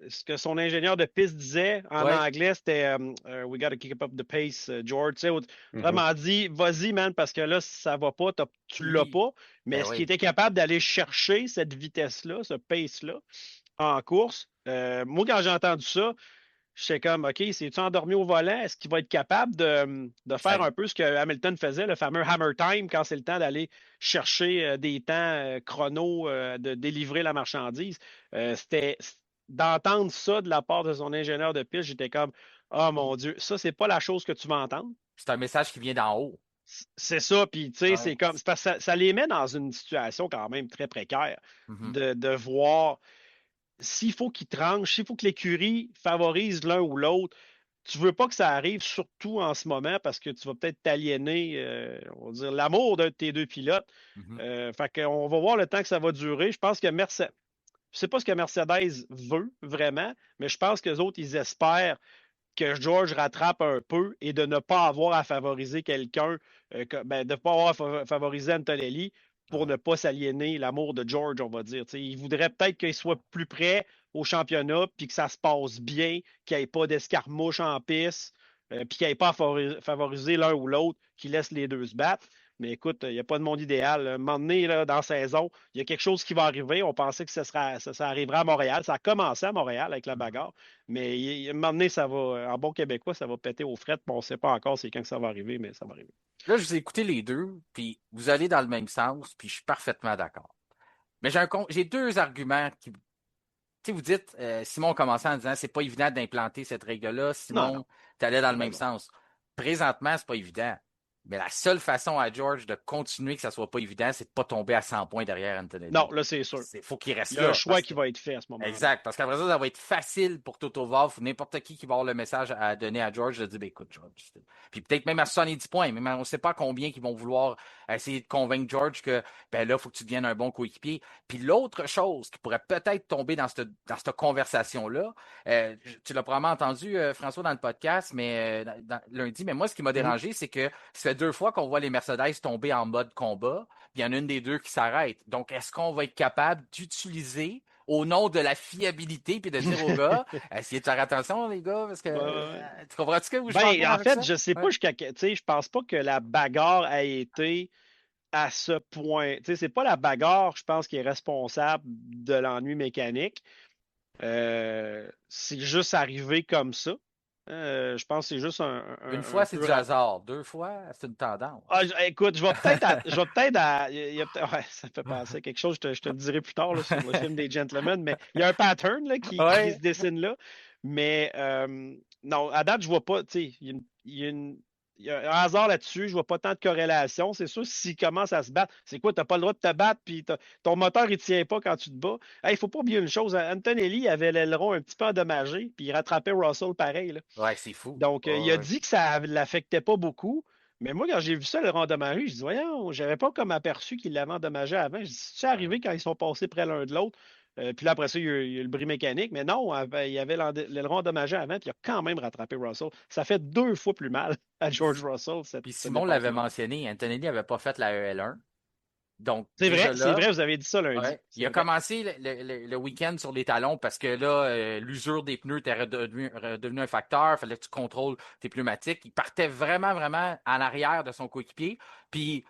ce que son ingénieur de piste disait en anglais, c'était We gotta keep up the pace, George. Vraiment dit, vas-y, man, parce que là, ça va pas, tu l'as pas. Mais est-ce qu'il était capable d'aller chercher cette vitesse-là, ce pace-là, en course? Moi, quand j'ai entendu ça, j'étais comme, OK, s'est-tu endormi au volant? Est-ce qu'il va être capable de faire un peu ce que Hamilton faisait, le fameux hammer time, quand c'est le temps d'aller chercher des temps chrono, de délivrer la marchandise? C'était d'entendre ça de la part de son ingénieur de piste, j'étais comme, oh mon Dieu, ça, c'est pas la chose que tu vas entendre. C'est un message qui vient d'en haut. C'est ça, puis tu sais, c'est comme, ça les met dans une situation quand même très précaire de voir. S'il faut qu'ils tranchent, s'il faut que l'écurie favorise l'un ou l'autre, tu veux pas que ça arrive, surtout en ce moment, parce que tu vas peut-être t'aliéner, on va dire, l'amour de tes deux pilotes. Fait qu'on va voir le temps que ça va durer. Je pense que Mercedes, je sais pas ce que Mercedes veut vraiment, mais je pense que les autres, ils espèrent que George rattrape un peu et de ne pas avoir à favoriser quelqu'un, de ne pas avoir à favoriser Antonelli pour ne pas s'aliéner l'amour de George, on va dire. T'sais, il voudrait peut-être qu'il soit plus près au championnat, puis que ça se passe bien, qu'il n'y ait pas d'escarmouche en piste, puis qu'il n'y ait pas à favoriser l'un ou l'autre, qu'il laisse les deux se battre. Mais écoute, il n'y a pas de monde idéal. À un moment donné, là, dans la saison, il y a quelque chose qui va arriver. On pensait que ça arriverait à Montréal. Ça a commencé à Montréal avec la bagarre. Mais à un moment donné, ça va, en bon québécois, ça va péter aux frettes. On ne sait pas encore c'est quand que ça va arriver, mais ça va arriver. Là, je vous ai écouté les deux, puis vous allez dans le même sens, puis je suis parfaitement d'accord. Mais j'ai deux arguments qui. Tu sais, vous dites, Simon commençait en disant c'est pas évident d'implanter cette règle-là. Non. Simon, tu allais dans le même sens. Présentement, c'est pas évident. Mais la seule façon à George de continuer que ça soit pas évident, c'est de pas tomber à 100 points derrière Anthony. Non, là, c'est sûr. Il faut qu'il reste Il y a là. un choix qui va être fait à ce moment-là. Exact, parce qu'après ça va être facile pour Toto Wolff ou n'importe qui va avoir le message à donner à George de dire, ben, écoute, George. Puis peut-être même à 70 points, mais on ne sait pas combien ils vont vouloir essayer de convaincre George que, ben là, il faut que tu deviennes un bon coéquipier. Puis l'autre chose qui pourrait peut-être tomber dans cette conversation-là, tu l'as probablement entendu, François, dans le podcast, mais lundi, mais moi, ce qui m'a dérangé, c'est que ça fait 2 fois qu'on voit les Mercedes tomber en mode combat, puis il y en a une des deux qui s'arrête. Donc, est-ce qu'on va être capable d'utiliser au nom de la fiabilité, puis de dire aux gars, essayez de faire attention, les gars, parce que tu comprends ce que vous ben, en fait, ça? je sais pas jusqu'à je pense pas que la bagarre a été à ce point. Tu sais, c'est pas la bagarre, je pense, qui est responsable de l'ennui mécanique. C'est juste arrivé comme ça. Je pense que c'est juste Une fois, c'est peu du hasard. 2 fois, c'est une tendance. écoute, je vais ouais, ça me fait penser à quelque chose, je te le dirai plus tard là, sur le film des Gentlemen, mais il y a un pattern là, qui se dessine là. Mais non, à date, je vois pas, tu sais, il y a un hasard là-dessus, je vois pas tant de corrélation. C'est sûr, s'il commence à se battre, c'est quoi, t'as pas le droit de te battre, puis ton moteur, il tient pas quand tu te bats. Il faut pas oublier une chose, Antonelli avait l'aileron un petit peu endommagé, puis il rattrapait Russell pareil, là. Ouais, c'est fou. Donc, il a dit que ça ne l'affectait pas beaucoup. Mais moi, quand j'ai vu ça, le endommagé, je dis, voyons, j'avais pas comme aperçu qu'il l'avait endommagé avant. Je dis, c'est arrivé quand ils sont passés près l'un de l'autre. Puis là, après ça, il y a eu le bris mécanique. Mais non, il y avait l'aileron endommagé avant, puis il a quand même rattrapé Russell. Ça fait 2 fois plus mal à George Russell. Puis Simon l'avait mentionné, Antonelli n'avait pas fait la EL1. Donc, c'est vrai, vous avez dit ça lundi. Ouais. Il a commencé le week-end sur les talons parce que là, l'usure des pneus était redevenu un facteur. Il fallait que tu contrôles tes pneumatiques. Il partait vraiment, vraiment en arrière de son coéquipier. Puis,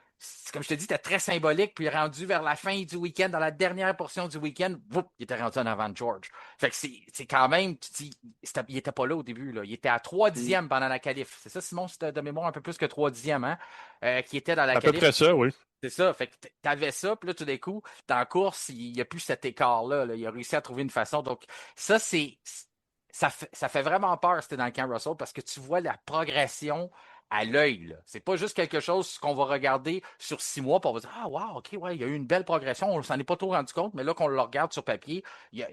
comme je te dis, c'était très symbolique. Puis, rendu vers la fin du week-end, dans la dernière portion du week-end, il était rendu en avant de George. Fait que c'est quand même, tu dis, il était pas là au début. Là. Il était à 3 dixièmes pendant la qualif. C'est ça, Simon, c'était de mémoire un peu plus que 3 dixièmes, hein? Qui était dans la qualif. À peu près ça, oui. C'est ça. Fait que t'avais ça, puis là, tout d'un coup, dans la course, il n'y a plus cet écart-là. Là. Il a réussi à trouver une façon. Donc, ça fait vraiment peur, c'était dans le camp Russell, parce que tu vois la progression à l'œil. C'est pas juste quelque chose qu'on va regarder sur 6 mois, puis on va dire, ah, wow, OK, ouais, il y a eu une belle progression. On ne s'en est pas trop rendu compte, mais là, qu'on le regarde sur papier,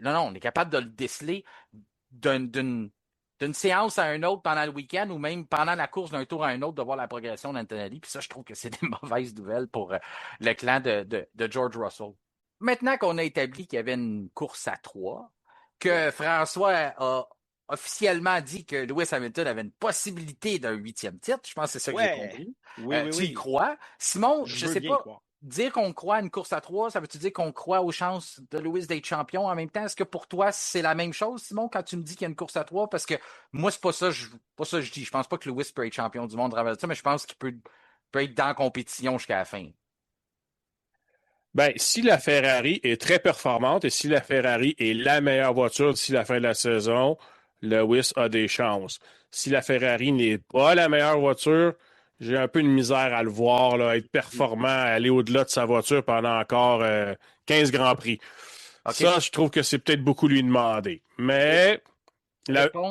non, on est capable de le déceler d'une séance à une autre pendant le week-end ou même pendant la course d'un tour à un autre de voir la progression d'Antonelli. Puis ça, je trouve que c'est des mauvaises nouvelles pour le clan de George Russell. Maintenant qu'on a établi qu'il y avait une course à 3, que François a officiellement dit que Lewis Hamilton avait une possibilité d'un 8e titre, je pense que c'est ça que j'ai compris. Oui, tu y crois? Simon, je sais pas. Croire. Dire qu'on croit à une course à 3, ça veut-tu dire qu'on croit aux chances de Lewis d'être champion en même temps? Est-ce que pour toi, c'est la même chose, Simon, quand tu me dis qu'il y a une course à 3? Parce que moi, c'est pas ça que je dis. Je pense pas que Lewis peut être champion du monde à travers ça, mais je pense qu'il peut être dans la compétition jusqu'à la fin. Ben, si la Ferrari est très performante et si la Ferrari est la meilleure voiture d'ici la fin de la saison, Lewis a des chances. Si la Ferrari n'est pas la meilleure voiture, j'ai un peu de misère à le voir, là, être performant, aller au-delà de sa voiture pendant encore 15 Grands Prix. Okay. Ça, je trouve que c'est peut-être beaucoup lui demander. Mais,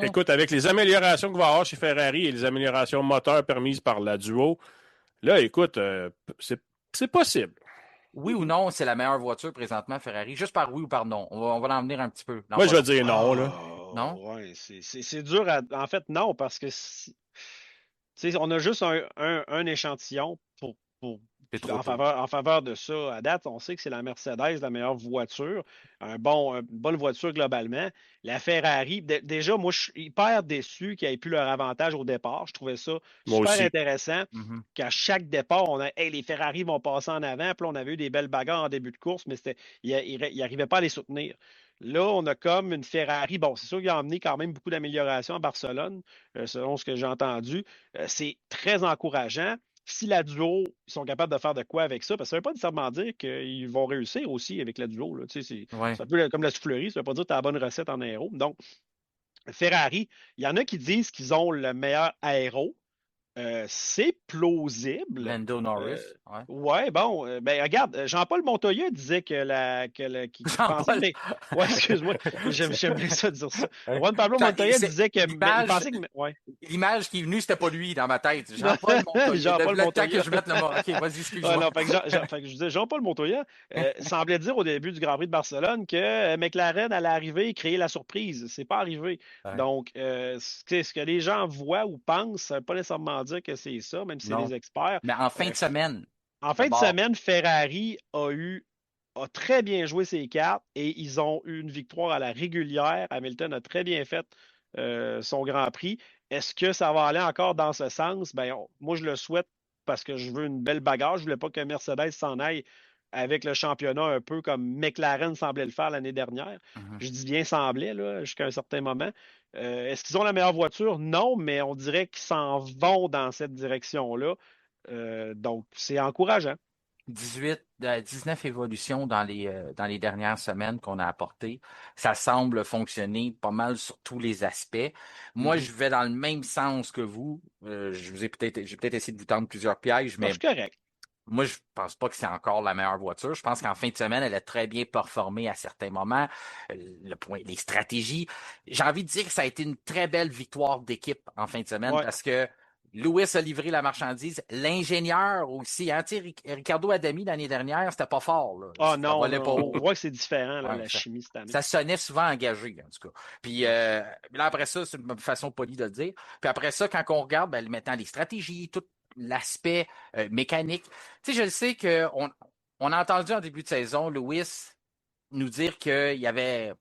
écoute, avec les améliorations qu'il va y avoir chez Ferrari et les améliorations moteurs permises par la Duo, là, écoute, c'est possible. Oui ou non, c'est la meilleure voiture présentement, Ferrari? Juste par oui ou par non. On va en venir un petit peu. Non, moi, je vais dire non, là. Non? Ouais, c'est dur en fait, non, parce que on a juste un échantillon pour C'est trop En tôt. faveur de ça, à date, on sait que c'est la Mercedes la meilleure voiture, une bonne voiture globalement. La Ferrari, déjà, moi, je suis hyper déçu qu'ils aient plus leur avantage au départ. Je trouvais ça Moi super aussi. intéressant Mhm. qu'à chaque départ, on a hey, les Ferrari vont passer en avant. Puis là, on avait eu des belles bagarres en début de course, mais ils n'arrivaient pas à les soutenir. Là, on a comme une Ferrari. Bon, c'est sûr qu'il a amené quand même beaucoup d'améliorations à Barcelone, selon ce que j'ai entendu. C'est très encourageant si la duo, ils sont capables de faire de quoi avec ça, parce que ça ne veut pas nécessairement dire qu'ils vont réussir aussi avec la duo. Là. Tu sais, Ouais. c'est un peu comme la soufflerie, ça ne veut pas dire que tu as la bonne recette en aéro. Donc, Ferrari, il y en a qui disent qu'ils ont le meilleur aéro. C'est plausible. Lando Euh, Norris. Ouais. ouais, bon, ben regarde, Jean-Paul Montoya disait qu'il pensait que Jean-Paul. ouais, excuse-moi, j'aime bien ça dire ça. Juan Pablo Montoya C'est disait que ben, il l'image. pensait que ouais. L'image qui est venue, c'était pas lui dans ma tête. Non, Jean-Paul Montoya. Jean-Paul Le temps que Montoya. je mette le mot. OK, vas-y, Ah excuse-moi. non, fait que je disais, Jean-Paul Montoya semblait dire au début du Grand Prix de Barcelone que McLaren allait arriver et créer la surprise. C'est pas arrivé. Ouais. Donc, ce que les gens voient ou pensent, ça ne veut pas nécessairement dire que c'est ça, même si c'est Non. des experts. Mais en fin Euh, de semaine, En fin de d'abord, semaine, Ferrari a très bien joué ses cartes et ils ont eu une victoire à la régulière. Hamilton a très bien fait son Grand Prix. Est-ce que ça va aller encore dans ce sens? Ben, moi, je le souhaite parce que je veux une belle bagarre. Je ne voulais pas que Mercedes s'en aille avec le championnat un peu comme McLaren semblait le faire l'année dernière. mhm, Je dis bien semblait là, jusqu'à un certain moment. Est-ce qu'ils ont la meilleure voiture? Non, mais on dirait qu'ils s'en vont dans cette direction-là. Donc, c'est encourageant. 19 évolutions dans les dernières semaines qu'on a apportées. Ça semble fonctionner pas mal sur tous les aspects. Moi, Mhm. je vais dans le même sens que vous. J'ai peut-être essayé de vous tendre plusieurs pièges, Non, mais c'est correct. moi, je pense pas que c'est encore la meilleure voiture. Je pense qu'en fin de semaine, elle a très bien performé à certains moments. Les stratégies. J'ai envie de dire que ça a été une très belle victoire d'équipe en fin de semaine Ouais. parce que Lewis a livré la marchandise. L'ingénieur aussi. Hein, tu sais, Ricardo Adami l'année dernière, c'était pas fort. Là. Ah Ça non, volait non, pas on haut. voit que c'est différent, là, Ouais, la chimie cette année. ça sonnait souvent engagé, en tout cas. Puis là, après ça, c'est une façon polie de le dire. Puis après ça, quand on regarde, ben, mettant les stratégies, tout l'aspect mécanique. Tu sais, je le sais on a entendu en début de saison Lewis nous dire qu'il y avait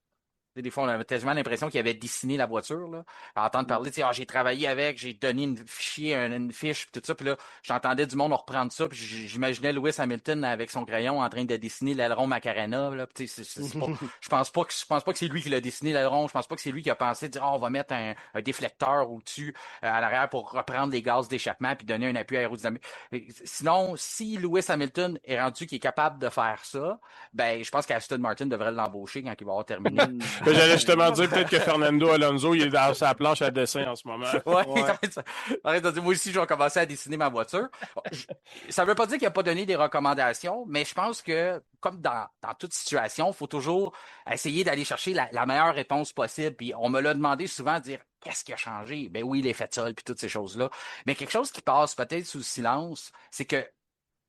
des fois, on avait tellement l'impression qu'il avait dessiné la voiture, là. À entendre Mm. parler, tu sais, j'ai travaillé avec, j'ai donné une fiche, puis tout ça, puis là, j'entendais du monde reprendre ça, puis j'imaginais Lewis Hamilton avec son crayon en train de dessiner l'aileron Macarena, là, puis tu sais, c'est pas, je pense pas que c'est lui qui l'a dessiné l'aileron, je pense pas que c'est lui qui a pensé, dire, on va mettre un déflecteur au-dessus, à l'arrière pour reprendre les gaz d'échappement puis donner un appui aérodynamique. Sinon, si Lewis Hamilton est rendu qu'il est capable de faire ça, ben, je pense qu'Aston Martin devrait l'embaucher quand il va avoir terminé. Mm. J'allais justement dire peut-être que Fernando Alonso, il est dans sa planche à dessin en ce moment. Ouais, Ouais. arrête de dire, moi aussi, je vais commencer à dessiner ma voiture. Ça veut pas dire qu'il n'a pas donné des recommandations, mais je pense que, comme dans toute situation, il faut toujours essayer d'aller chercher la meilleure réponse possible. Puis on me l'a demandé souvent, de dire, qu'est-ce qui a changé? Ben oui, l'effet de sol, puis toutes ces choses-là. Mais quelque chose qui passe peut-être sous silence, c'est que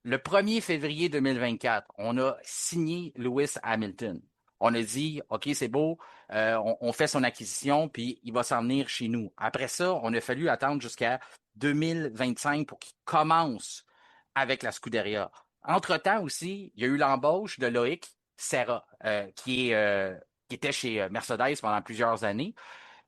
le 1er février 2024, on a signé Lewis Hamilton. On a dit, OK, c'est beau, on fait son acquisition, puis il va s'en venir chez nous. Après ça, on a fallu attendre jusqu'à 2025 pour qu'il commence avec la Scuderia. Entre-temps aussi, il y a eu l'embauche de Loïc Serra, qui était chez Mercedes pendant plusieurs années.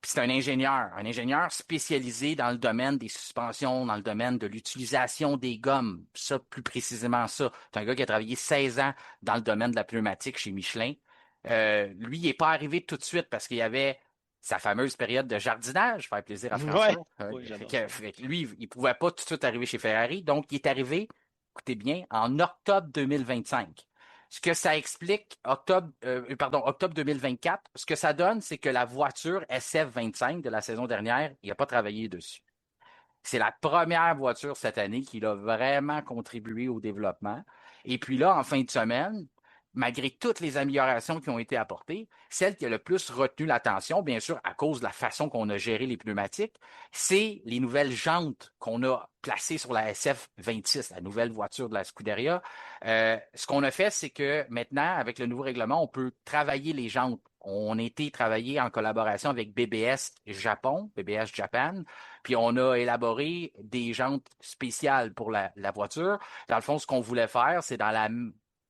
Puis c'est un ingénieur spécialisé dans le domaine des suspensions, dans le domaine de l'utilisation des gommes. Ça, plus précisément ça. C'est un gars qui a travaillé 16 ans dans le domaine de la pneumatique chez Michelin. Lui, il n'est pas arrivé tout de suite parce qu'il y avait sa fameuse période de jardinage, faire plaisir à Ouais. François. Oui, j'adore ça. Fait que lui, il ne pouvait pas tout de suite arriver chez Ferrari. Donc, il est arrivé, écoutez bien, en octobre 2025. Ce que ça explique, octobre 2024, ce que ça donne, c'est que la voiture SF25 de la saison dernière, il n'a pas travaillé dessus. C'est la première voiture cette année qui a vraiment contribué au développement. Et puis là, en fin de semaine, malgré toutes les améliorations qui ont été apportées, celle qui a le plus retenu l'attention, bien sûr, à cause de la façon qu'on a géré les pneumatiques, c'est les nouvelles jantes qu'on a placées sur la SF26, la nouvelle voiture de la Scuderia. Ce qu'on a fait, c'est que maintenant, avec le nouveau règlement, on peut travailler les jantes. On a été travaillé en collaboration avec BBS Japon, BBS Japan, puis on a élaboré des jantes spéciales pour la voiture. Dans le fond, ce qu'on voulait faire, c'est dans la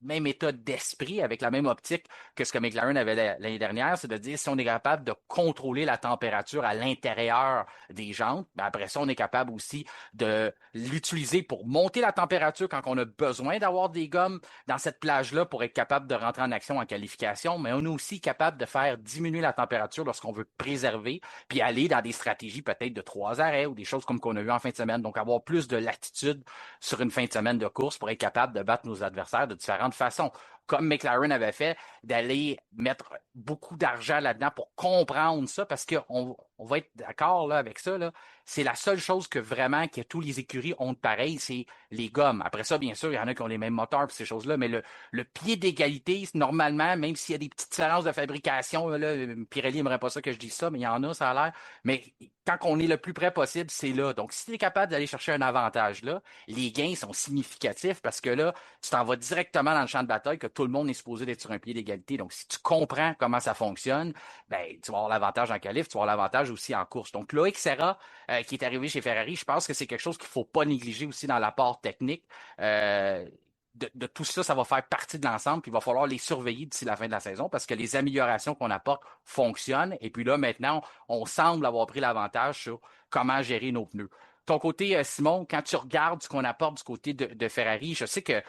même état d'esprit, avec la même optique que ce que McLaren avait l'année dernière, c'est de dire si on est capable de contrôler la température à l'intérieur des jantes, ben après ça, on est capable aussi de l'utiliser pour monter la température quand on a besoin d'avoir des gommes dans cette plage-là pour être capable de rentrer en action en qualification, mais on est aussi capable de faire diminuer la température lorsqu'on veut préserver, puis aller dans des stratégies peut-être de 3 arrêts ou des choses comme qu'on a vu en fin de semaine. Donc, avoir plus de latitude sur une fin de semaine de course pour être capable de battre nos adversaires de différentes façons. Comme McLaren avait fait, d'aller mettre beaucoup d'argent là-dedans pour comprendre ça, parce qu'on va être d'accord là, avec ça. Là, c'est la seule chose que vraiment que tous les écuries ont de pareil, c'est les gommes. Après ça, bien sûr, il y en a qui ont les mêmes moteurs et ces choses-là, mais le pied d'égalité, normalement, même s'il y a des petites différences de fabrication, là, Pirelli n'aimerait pas ça que je dise ça, mais il y en a, ça a l'air. Mais quand on est le plus près possible, c'est là. Donc, si tu es capable d'aller chercher un avantage là, les gains sont significatifs parce que là, tu t'en vas directement dans le champ de bataille que tout le monde est supposé d'être sur un pied d'égalité. Donc, si tu comprends comment ça fonctionne, ben, tu vas avoir l'avantage en qualif, tu vas avoir l'avantage aussi en course. Donc, Loïc Serra, qui est arrivé chez Ferrari, je pense que c'est quelque chose qu'il ne faut pas négliger aussi dans l'apport technique. De tout ça, ça va faire partie de l'ensemble, puis il va falloir les surveiller d'ici la fin de la saison parce que les améliorations qu'on apporte fonctionnent. Et puis là, maintenant, on semble avoir pris l'avantage sur comment gérer nos pneus. Ton côté, Simon, quand tu regardes ce qu'on apporte du côté de Ferrari, je sais que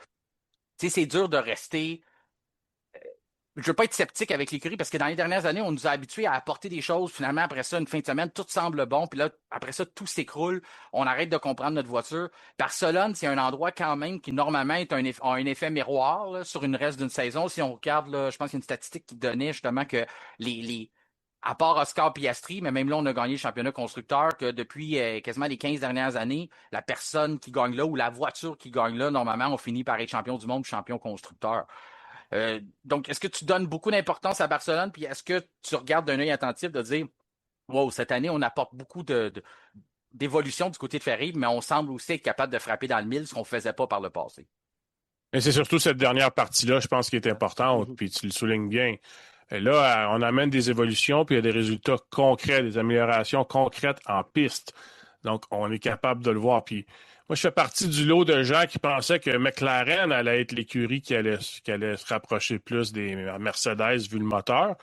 c'est dur de rester. Je ne veux pas être sceptique avec l'écurie parce que dans les dernières années, on nous a habitués à apporter des choses. Finalement, après ça, une fin de semaine, tout semble bon. Puis là, après ça, tout s'écroule. On arrête de comprendre notre voiture. Barcelone, c'est un endroit quand même qui, normalement, a un effet miroir là, sur une reste d'une saison. Si on regarde, là, je pense qu'il y a une statistique qui donnait justement que à part Oscar Piastri, mais même là, on a gagné le championnat constructeur, que depuis quasiment les 15 dernières années, la personne qui gagne là ou la voiture qui gagne là, normalement, on finit par être champion du monde ou champion constructeur. Donc, est-ce que tu donnes beaucoup d'importance à Barcelone, puis est-ce que tu regardes d'un œil attentif de dire, wow, cette année, on apporte beaucoup d'évolution du côté de Ferrari, mais on semble aussi être capable de frapper dans le mille, ce qu'on ne faisait pas par le passé. Et c'est surtout cette dernière partie-là, je pense, qui est importante, puis tu le soulignes bien. Et là, on amène des évolutions, puis il y a des résultats concrets, des améliorations concrètes en piste. Donc, on est capable de le voir. Puis, moi, je fais partie du lot de gens qui pensaient que McLaren allait être l'écurie qui allait se rapprocher plus des Mercedes vu le moteur.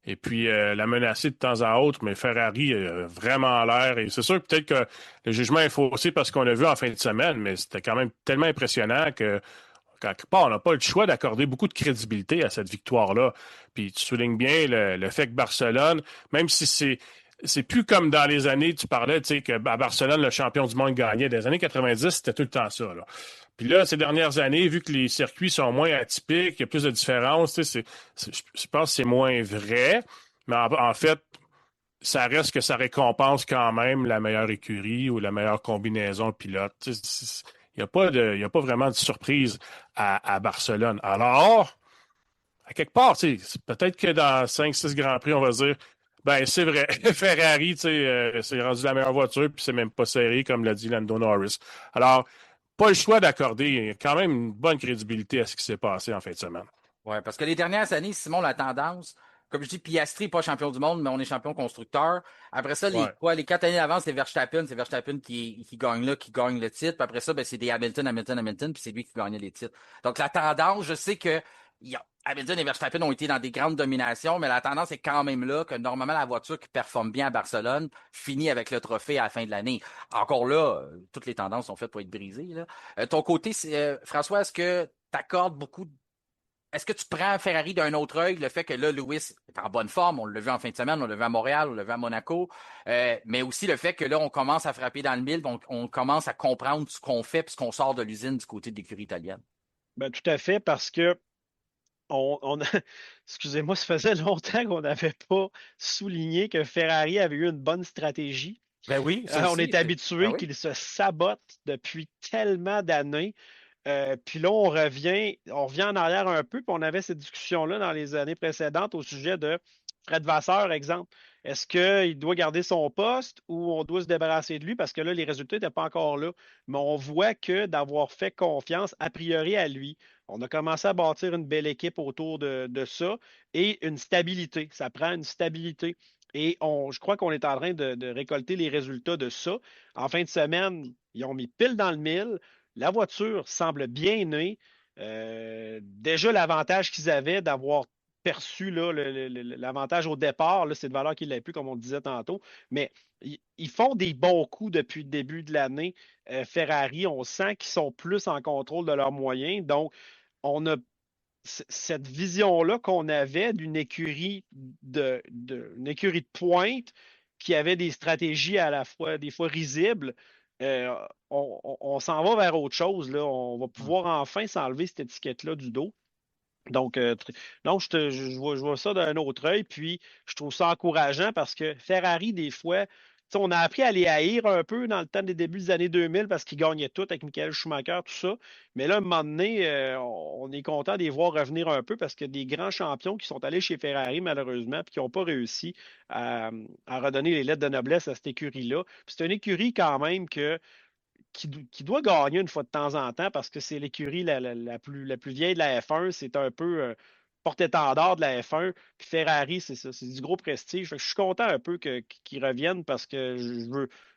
Et puis, la menacer de temps à autre, mais Ferrari a vraiment l'air. Et c'est sûr que peut-être que le jugement est faussé parce qu'on a vu en fin de semaine, mais c'était quand même tellement impressionnant que quelque part, on n'a pas le choix d'accorder beaucoup de crédibilité à cette victoire-là. Puis tu soulignes bien le fait que Barcelone, même si c'est plus comme dans les années, tu parlais, tu sais, qu'à Barcelone, le champion du monde gagnait. Dans les années 90, c'était tout le temps ça, là. Puis là, ces dernières années, vu que les circuits sont moins atypiques, il y a plus de différences, tu sais, je pense que c'est moins vrai. Mais en fait, ça reste que ça récompense quand même la meilleure écurie ou la meilleure combinaison de pilotes. Tu sais, il n'y a pas vraiment de surprise à Barcelone. Alors, à quelque part, peut-être que dans 5-6 Grands Prix, on va dire, ben c'est vrai, Ferrari, c'est rendu la meilleure voiture, puis c'est même pas serré, comme l'a dit Lando Norris. Alors, pas le choix d'accorder quand même une bonne crédibilité à ce qui s'est passé en fin de semaine. Oui, parce que les dernières années, Simon, la tendance, comme je dis, Piastri n'est pas champion du monde, mais on est champion constructeur. Après ça, les 4 années d'avance, c'est Verstappen qui gagne là, qui gagne le titre. Puis après ça, ben, c'est des Hamilton, puis c'est lui qui gagne les titres. Donc la tendance, je sais que Hamilton et Verstappen ont été dans des grandes dominations, mais la tendance est quand même là que normalement la voiture qui performe bien à Barcelone finit avec le trophée à la fin de l'année. Encore là, toutes les tendances sont faites pour être brisées. Là. Ton côté, François, est-ce que tu accordes beaucoup Est-ce que tu prends Ferrari d'un autre œil, le fait que là, Lewis est en bonne forme, on l'a vu en fin de semaine, on l'a vu à Montréal, on l'a vu à Monaco, mais aussi le fait que là, on commence à frapper dans le mille, on commence à comprendre ce qu'on fait puis ce qu'on sort de l'usine du côté de l'écurie italienne. Ben, tout à fait, parce que excusez-moi, ça faisait longtemps qu'on n'avait pas souligné que Ferrari avait eu une bonne stratégie. Ben oui, on est habitué oui. qu'il se sabote depuis tellement d'années. Puis là, on revient en arrière un peu, puis on avait cette discussion-là dans les années précédentes au sujet de Fred Vasseur, exemple. Est-ce qu'il doit garder son poste ou on doit se débarrasser de lui parce que là, les résultats n'étaient pas encore là. Mais on voit que d'avoir fait confiance a priori à lui, on a commencé à bâtir une belle équipe autour de ça et une stabilité. Ça prend une stabilité. Et je crois qu'on est en train de récolter les résultats de ça. En fin de semaine, ils ont mis pile dans le mille. La voiture semble bien née. Déjà, l'avantage qu'ils avaient d'avoir perçu là, l'avantage au départ, là, c'est de valeur qu'ils n'avaient plus, comme on le disait tantôt. Mais ils font des bons coups depuis le début de l'année. Ferrari, on sent qu'ils sont plus en contrôle de leurs moyens. Donc, on a cette vision-là qu'on avait d'une écurie une écurie de pointe qui avait des stratégies à la fois, des fois risibles. euh, on s'en va vers autre chose, là. On va pouvoir enfin s'enlever cette étiquette-là du dos. Donc, non, je vois ça d'un autre œil, puis je trouve ça encourageant parce que Ferrari, des fois, tu sais, on a appris à les haïr un peu dans le temps des débuts des années 2000 parce qu'ils gagnaient tout avec Michael Schumacher, tout ça. Mais là, à un moment donné, on est content de les voir revenir un peu parce que des grands champions qui sont allés chez Ferrari, malheureusement, puis qui n'ont pas réussi à redonner les lettres de noblesse à cette écurie-là. Puis c'est une écurie quand même qui doit gagner une fois de temps en temps parce que c'est l'écurie la plus vieille de la F1. C'est un peu porte-étendard de la F1. Puis Ferrari, c'est ça, c'est du gros prestige. Fait que je suis content un peu qu'ils reviennent parce que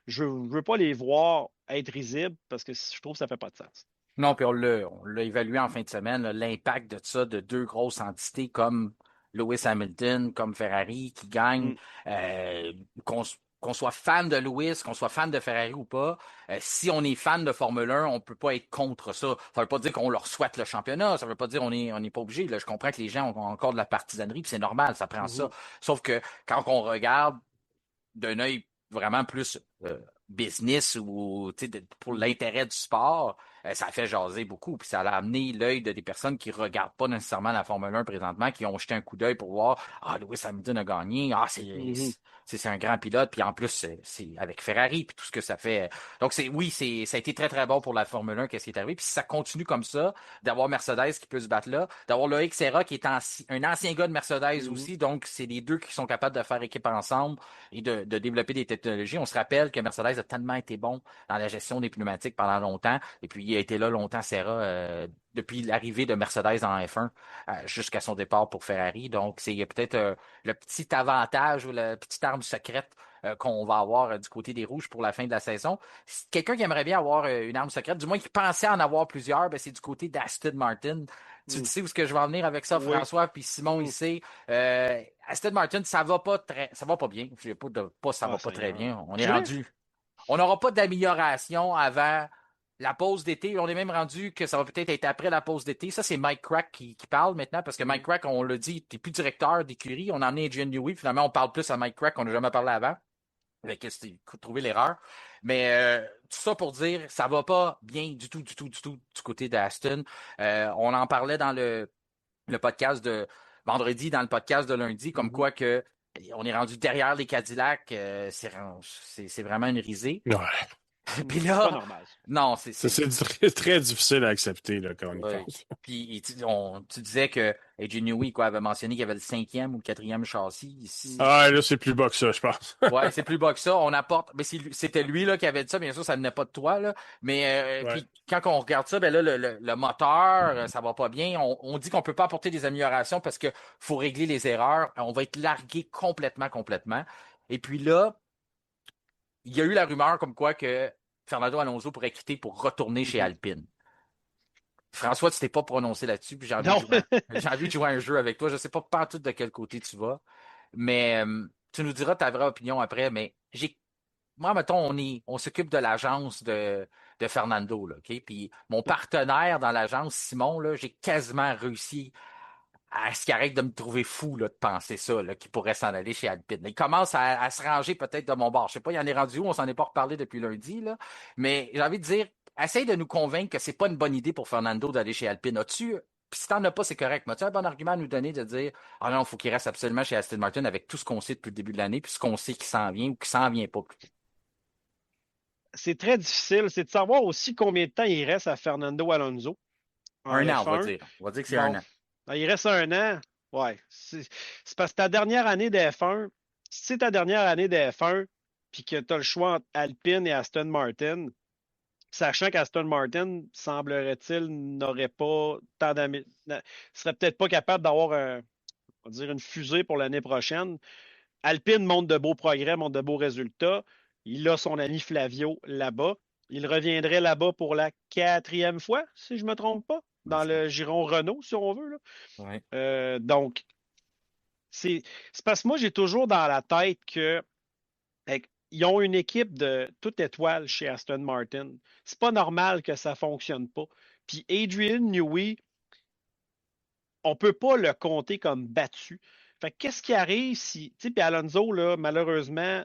je veux pas les voir être risibles parce que je trouve que ça fait pas de sens. Non, puis on l'a évalué en fin de semaine, là, l'impact de ça, de deux grosses entités comme Lewis Hamilton, comme Ferrari, qui gagnent, Mm. euh, qu'on soit fan de Lewis, qu'on soit fan de Ferrari ou pas, si on est fan de Formule 1, on peut pas être contre ça. Ça veut pas dire qu'on leur souhaite le championnat, ça veut pas dire on n'est pas obligé. Là, je comprends que les gens ont encore de la partisanerie, puis c'est normal, ça prend ça. Mhm. Sauf que quand on regarde d'un œil vraiment plus business ou pour Mhm. l'intérêt du sport, ça a fait jaser beaucoup. Puis ça a amené l'œil de des personnes qui ne regardent pas nécessairement la Formule 1 présentement, qui ont jeté un coup d'œil pour voir Ah, Lewis Hamilton a gagné, ah, Mhm. c'est un grand pilote, puis en plus, c'est avec Ferrari, puis tout ce que ça fait. Donc, oui, ça a été très, très bon pour la Formule 1, qu'est-ce qui est arrivé. Puis si ça continue comme ça, d'avoir Mercedes qui peut se battre là, d'avoir Loïc Serra qui est un ancien gars de Mercedes Mhm. aussi, donc c'est les deux qui sont capables de faire équipe ensemble et de développer des technologies. On se rappelle que Mercedes a tellement été bon dans la gestion des pneumatiques pendant longtemps, et puis il a été là longtemps, Serra, depuis l'arrivée de Mercedes en F1 jusqu'à son départ pour Ferrari. Donc, c'est peut-être le petit avantage ou la petite arme secrète qu'on va avoir du côté des Rouges pour la fin de la saison. Quelqu'un qui aimerait bien avoir une arme secrète, du moins qui pensait en avoir plusieurs, ben, c'est du côté d'Aston Martin. Tu Mhm. sais où est-ce que je vais en venir avec ça, Oui. François, puis Simon, il Mhm. sait. Aston Martin, ça va pas bien. Je sais pas, ça Ah, va pas très Seigneur. bien. On est C'est vrai? rendu. On n'aura pas d'amélioration avant la pause d'été. On est même rendu que ça va peut-être être après la pause d'été. Ça, c'est Mike Crack qui parle maintenant, parce que Mike Mhm. Crack, on l'a dit, t'es plus directeur d'écurie. On a emmené Adrian Newey. Finalement, on parle plus à Mike Crack qu'on n'a jamais parlé avant. Avec trouver l'erreur. Mais tout ça pour dire, ça va pas bien du tout, du tout, du tout du côté d'Aston. On en parlait dans le podcast de vendredi, dans le podcast de lundi, comme Mhm. quoi que on est rendu derrière les Cadillacs. C'est vraiment une risée. Ouais. Puis C'est pas là, normal, ça. non, C'est très, très difficile à accepter là, quand on y ouais. pense. Puis tu disais que AJ Newey quoi, avait mentionné qu'il y avait le cinquième ou le quatrième châssis. Mhm. Ah, là, c'est plus bas que ça, je pense. Ouais, c'est plus bas que ça. On apporte. Mais c'était lui là, qui avait dit ça. Bien sûr, ça venait pas de toi. Là. Mais Ouais. puis quand on regarde ça, ben là, le moteur, ça va pas bien. On dit qu'on peut pas apporter des améliorations parce que faut régler les erreurs. On va être largué complètement, complètement. Et puis là, il y a eu la rumeur comme quoi que Fernando Alonso pourrait quitter pour retourner chez Mhm. Alpine. François, tu t'es pas prononcé là-dessus, puis Non. j'ai envie de jouer à un jeu avec toi. Je sais pas tout de quel côté tu vas, mais tu nous diras ta vraie opinion après. Mais moi, mettons, on s'occupe de l'agence de Fernando, là, OK? Puis mon partenaire dans l'agence, Simon, là, j'ai quasiment réussi à ce qu'il arrête de me trouver fou, là, de penser ça, là, qu'il pourrait s'en aller chez Alpine. Il commence à se ranger peut-être de mon bord. Je sais pas, il en est rendu où, on s'en est pas reparlé depuis lundi, là. Mais j'ai envie de dire, essaye de nous convaincre que c'est pas une bonne idée pour Fernando d'aller chez Alpine. Puis si t'en as pas, c'est correct. Mais as-tu un bon argument à nous donner de dire, ah non, il faut qu'il reste absolument chez Aston Martin avec tout ce qu'on sait depuis le début de l'année, puis ce qu'on sait qui s'en vient ou qui s'en vient pas plutôt. c'est très difficile. C'est de savoir aussi combien de temps il reste à Fernando Alonso en Un an, on va F1. dire. On va dire que c'est Bon, un an. il reste un an. Ouais. C'est parce que ta dernière année de F1, si c'est ta dernière année de F1, puis que tu as le choix entre Alpine et Aston Martin, sachant qu'Aston Martin, semblerait-il, n'aurait pas tant serait peut-être pas capable d'avoir on va dire une fusée pour l'année prochaine. Alpine montre de beaux progrès, montre de beaux résultats. Il a son ami Flavio là-bas. Il reviendrait là-bas pour la 4e fois, si je ne me trompe pas, dans le giron Renault, si on veut. Là. Donc, c'est parce que moi, j'ai toujours dans la tête que ils ont une équipe de toute étoile chez Aston Martin. C'est pas normal que ça fonctionne pas. Puis Adrian Newey, on peut pas le compter comme battu. Fait qu'est-ce qui arrive si, tu sais, puis Alonso, là, malheureusement,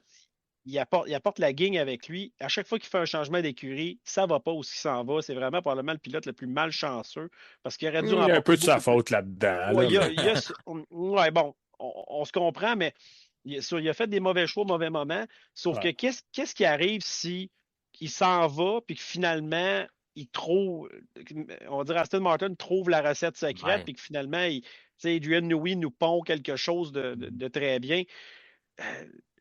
il apporte la guigne avec lui. À chaque fois qu'il fait un changement d'écurie, ça va pas où il s'en va. C'est vraiment probablement le pilote le plus malchanceux parce qu'il aurait dû Il y a un remporter peu de sa beaucoup plus. faute là-dedans. Ouais, Là, ouais, bon, on se comprend, mais il a fait des mauvais choix au mauvais moment. Sauf que Ouais. qu'est-ce qui arrive si il s'en va puis que finalement, il trouve, on va dire Aston Martin trouve la recette secrète Ouais. puis que finalement, tu sais, Adrian Newey nous pond quelque chose de très bien.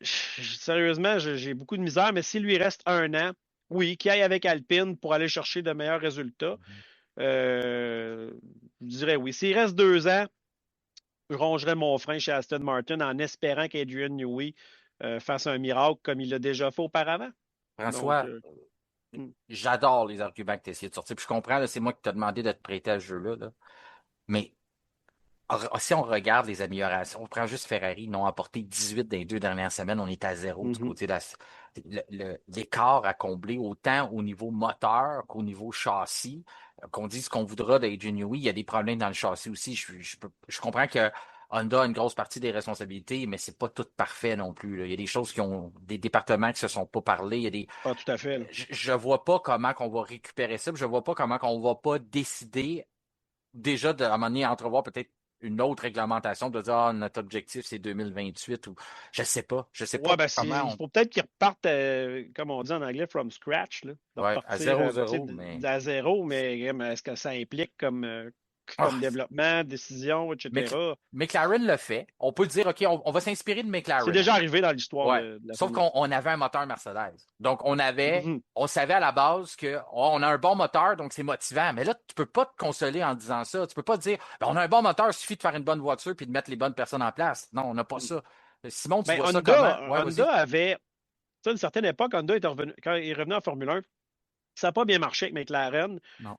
Sérieusement, j'ai beaucoup de misère, mais s'il lui reste un an, oui, qu'il aille avec Alpine pour aller chercher de meilleurs résultats, euh, je dirais oui. S'il reste 2 ans, je rongerais mon frein chez Aston Martin en espérant qu'Adrian Newey fasse un miracle comme il l'a déjà fait auparavant. Donc, François, j'adore les arguments que tu as essayé de sortir. Puis je comprends, là, c'est moi qui t'ai demandé de te prêter à ce jeu-là. Là. Mais si on regarde les améliorations, on prend juste Ferrari, ils n'ont apporté 18 dans les 2 dernières semaines, on est à 0 du côté de l'écart à combler, autant au niveau moteur qu'au niveau châssis. Qu'on dise ce qu'on voudra d'Adrian Newey, il y a des problèmes dans le châssis aussi. Je comprends que Honda a une grosse partie des responsabilités, mais c'est pas tout parfait non plus. Là. Il y a des choses qui ont des départements qui se sont pas parlé. Il y a des. pas tout à fait. Là. Je vois pas comment qu'on va récupérer ça. Je vois pas comment qu'on va pas décider déjà à un moment donné entrevoir peut-être une autre réglementation de dire notre objectif c'est 2028 ou je sais pas. Je sais pas Ouais, ben, comment il faut peut-être qu'ils repartent, comme on dit en anglais, from scratch, là, de Ouais, à repartir 0-0, mais. à zéro, mais est-ce que ça implique comme Ah, développement, décision, etc. McLaren le fait. On peut dire, OK, on va s'inspirer de C'est McLaren. déjà arrivé dans l'histoire Ouais. de la Sauf Formule qu'on avait un moteur Mercedes. Donc, Mhm. on savait à la base on a un bon moteur, donc c'est motivant. Mais là, tu peux pas te consoler en disant ça. Tu peux pas te dire, ben, on a un bon moteur, il suffit de faire une bonne voiture puis de mettre les bonnes personnes en place. Non, on n'a pas ça. Simon, tu Ben, vois ça comment? Ouais, vas-y. Honda avait, tu sais, à une certaine époque, Honda était revenu, quand il est revenu en Formule 1, ça n'a pas bien marché avec McLaren, Non.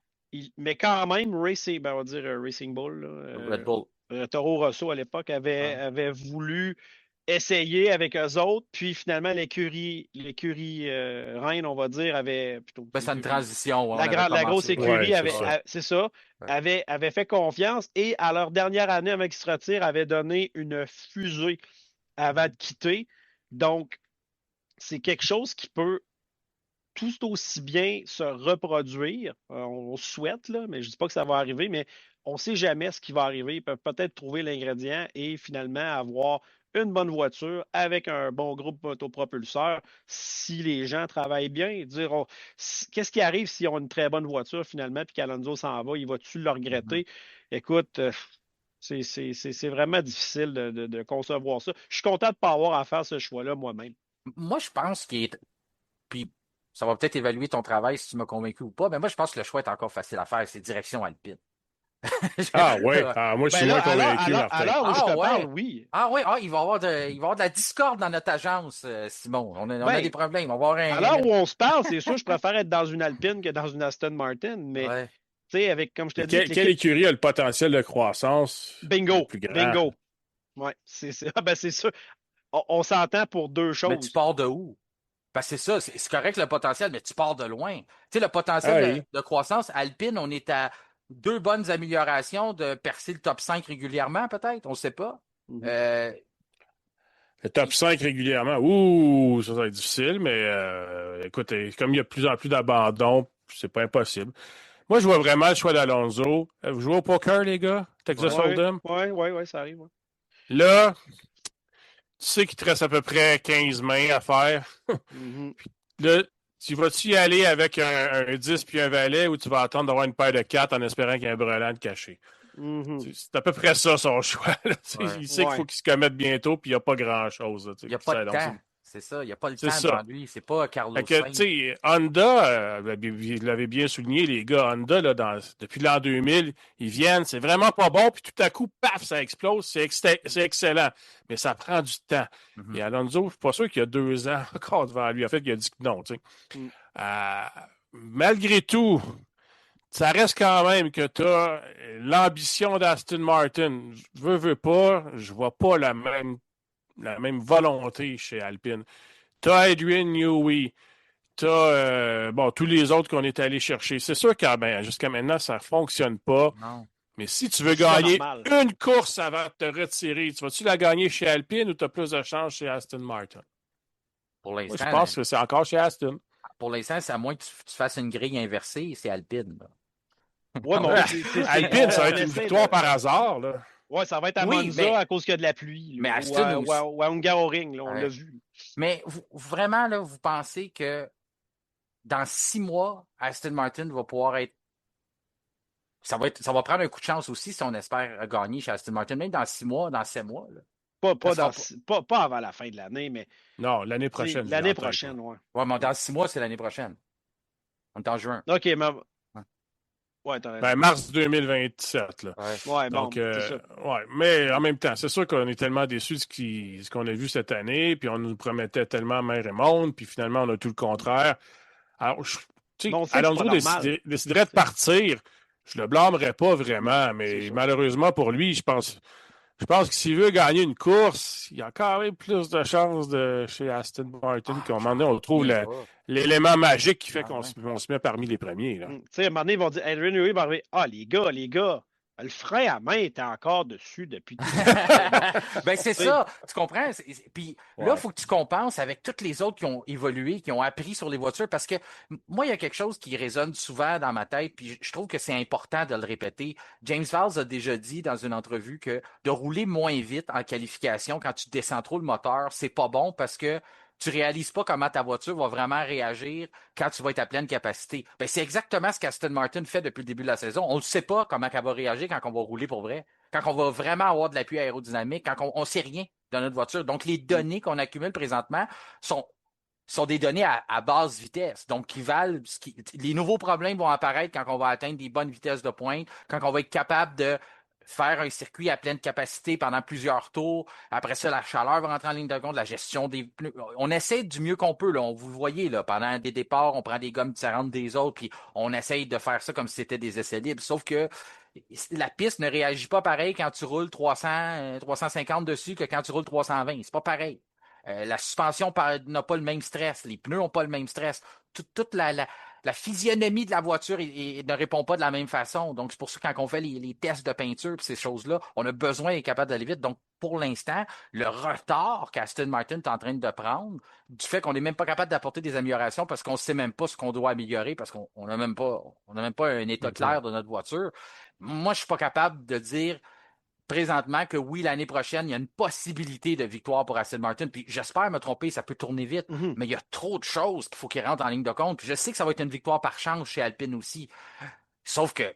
mais quand même, on va dire Racing Bull, là, Red Bull. Toro Rosso à l'époque Ouais. avait voulu essayer avec eux autres, puis finalement l'écurie Reine, on va dire, avait plutôt Ben, c'est une transition. Ouais, la grosse écurie Ouais, c'est ça. c'est ça, Ouais. avait fait confiance et à leur dernière année avant qu'ils se retirent, avait donné une fusée avant de quitter. Donc, c'est quelque chose qui peut tout aussi bien se reproduire. On souhaite, là, mais je ne dis pas que ça va arriver, mais on ne sait jamais ce qui va arriver. Ils peuvent peut-être trouver l'ingrédient et finalement avoir une bonne voiture avec un bon groupe autopropulseur si les gens travaillent bien. Dire, qu'est-ce qui arrive s'ils ont une très bonne voiture finalement puis qu'Alonso s'en va, il va-tu le regretter? Écoute, c'est vraiment difficile de concevoir ça. Je suis content de ne pas avoir à faire ce choix-là moi-même. Moi, je pense qu'il est. Puis, ça va peut-être évaluer ton travail si tu m'as convaincu ou pas, mais moi, je pense que le choix est encore facile à faire. C'est direction Alpine. Ah ouais, moi je suis Ben là, moins convaincu, à Martin. l'heure où je te ouais. parle, oui. Ah ouais, il va y avoir il va y avoir de la discorde dans notre agence, Simon. On a Ben, des problèmes. On va avoir à un. l'heure où on se parle, c'est sûr, je préfère être dans une Alpine que dans une Aston Martin. Mais, Ouais. tu sais, avec, comme je te Et dis, avec quelle l'équipe. écurie a le potentiel de croissance le Bingo, plus grand? bingo. Ouais, c'est sûr. On s'entend pour deux Mais tu choses. pars de où? Parce que c'est ça, c'est correct le potentiel, mais tu pars de loin. Tu sais, le Ah potentiel oui. de croissance, Alpine, on est à 2 bonnes améliorations de percer le top 5 régulièrement, peut-être, on ne sait pas. Mhm. Le top 5 régulièrement. Ouh, ça va être difficile, mais écoute, comme il y a de plus en plus d'abandon, c'est pas impossible. Moi, je vois vraiment le choix d'Alonso. Vous jouez au poker, les gars? Texas Ouais. Hold'em? Ouais, ça arrive. Ouais. Là, tu sais qu'il te reste à peu près 15 mains à faire. Mhm. Là, Tu vas-tu y aller avec un 10 puis un valet ou tu vas attendre d'avoir une paire de 4 en espérant qu'il y ait un brelan de caché? Mhm. C'est à peu près ça son choix. Ouais. Il sait qu'il faut qu'il se commette bientôt puis il n'y a pas grand-chose. Là, Il n'y a pas de temps. C'est ça. Il n'y a pas le c'est temps ça. devant lui. C'est pas Carlos Fait que, Sainz. tu sais, Honda, vous l'avez bien souligné, les gars, Honda, là, depuis l'an 2000, ils viennent, c'est vraiment pas bon, puis tout à coup, paf, ça explose, c'est excellent. Mais ça prend du temps. Mhm. Et Alonso, je suis pas sûr qu'il y a 2 ans encore devant lui. En fait, il a dit que non, tu sais. Mm. Malgré tout, ça reste quand même que tu as l'ambition d'Aston Martin. Je veux pas, je vois pas la même volonté chez Alpine. Tu as Adrian Newey, tu as tous les autres qu'on est allé chercher. C'est sûr que jusqu'à maintenant, ça ne fonctionne pas. Non. Mais si tu veux C'est gagner normal. une course avant de te retirer, tu vas-tu la gagner chez Alpine ou tu as plus de chance chez Aston Martin? Pour Moi, je l'instant, pense que c'est encore chez Aston. c'est à moins que tu fasses une grille inversée, c'est Alpine. Là. Ouais, mais Alpine, ça va être une essaie victoire de- par hasard. Là. Ouais, ça va être à Oui, Monza mais- à cause qu'il y a de la pluie. mais Là, Aston ou à Hungaroring, là, on Ouais. l'a vu. Mais vraiment, là, vous pensez que dans 6 mois, Aston Martin va pouvoir être. Ça va prendre un coup de chance aussi si on espère gagner chez Aston Martin, même dans 6 mois, dans 7 mois. Là. Pas avant la fin de l'année, mais Non, l'année tu sais, prochaine. l'année prochaine, ouais. Ouais, mais dans 6 mois, c'est l'année prochaine. On est en juin. OK, mais... Ouais, t'as raison. Mars 2027. Là. Ouais. Ouais, bon, Donc, c'est ça. ouais, mais en même temps, c'est sûr qu'on est tellement déçus de ce qu'on a vu cette année, puis on nous promettait tellement mer et monde, puis finalement, on a tout le contraire. Alors, tu sais, Mais on sait que c'est pas Alonso normal. déciderait de partir, je le blâmerais pas vraiment, mais sûr. malheureusement pour lui, je pense que s'il veut gagner une course, il y a quand même plus de chances chez Aston Martin qu'à un moment donné, on trouve l'élément magique qui fait qu'on se met parmi les premiers. Là. Tu sais, à un moment donné, ils vont dire, Adrian Newey va arriver, les gars, le frein à main était encore dessus depuis tout Ben, c'est ça, tu comprends? Puis là, il Ouais. faut que tu compenses avec toutes les autres qui ont évolué, qui ont appris sur les voitures, parce que moi, il y a quelque chose qui résonne souvent dans ma tête, puis je trouve que c'est important de le répéter. James Vowles a déjà dit dans une entrevue que de rouler moins vite en qualification quand tu descends trop le moteur, c'est pas bon parce que tu réalises pas comment ta voiture va vraiment réagir quand tu vas être à pleine capacité. Ben, c'est exactement ce qu'Aston Martin fait depuis le début de la saison. On ne sait pas comment elle va réagir quand on va rouler pour vrai, quand on va vraiment avoir de l'appui aérodynamique, quand on ne sait rien dans notre voiture. Donc, les données qu'on accumule présentement sont des données à basse vitesse. Donc, qui valent. Les nouveaux problèmes vont apparaître quand on va atteindre des bonnes vitesses de pointe, quand on va être capable de faire un circuit à pleine capacité pendant plusieurs tours. Après ça, la chaleur va rentrer en ligne de compte, la gestion des pneus. On essaie du mieux qu'on peut. Là. Vous le voyez, là, pendant des départs, on prend des gommes différentes des autres, puis on essaye de faire ça comme si c'était des essais libres. Sauf que la piste ne réagit pas pareil quand tu roules 350 dessus que quand tu roules 320. C'est pas pareil. La suspension n'a pas le même stress. Les pneus n'ont pas le même stress. Toute la physionomie de la voiture ne répond pas de la même façon. Donc, c'est pour ça que quand on fait les tests de peinture et ces choses-là, on a besoin d'être capable d'aller vite. Donc, pour l'instant, le retard qu'Aston Martin est en train de prendre, du fait qu'on n'est même pas capable d'apporter des améliorations parce qu'on ne sait même pas ce qu'on doit améliorer, parce qu'on n'a même pas un état clair de notre voiture. Moi, je suis pas capable de dire présentement que oui, l'année prochaine, il y a une possibilité de victoire pour Aston Martin. Puis j'espère me tromper, ça peut tourner vite, mais il y a trop de choses qu'il faut qu'ils rentrent en ligne de compte. Puis je sais que ça va être une victoire par chance chez Alpine aussi. Sauf que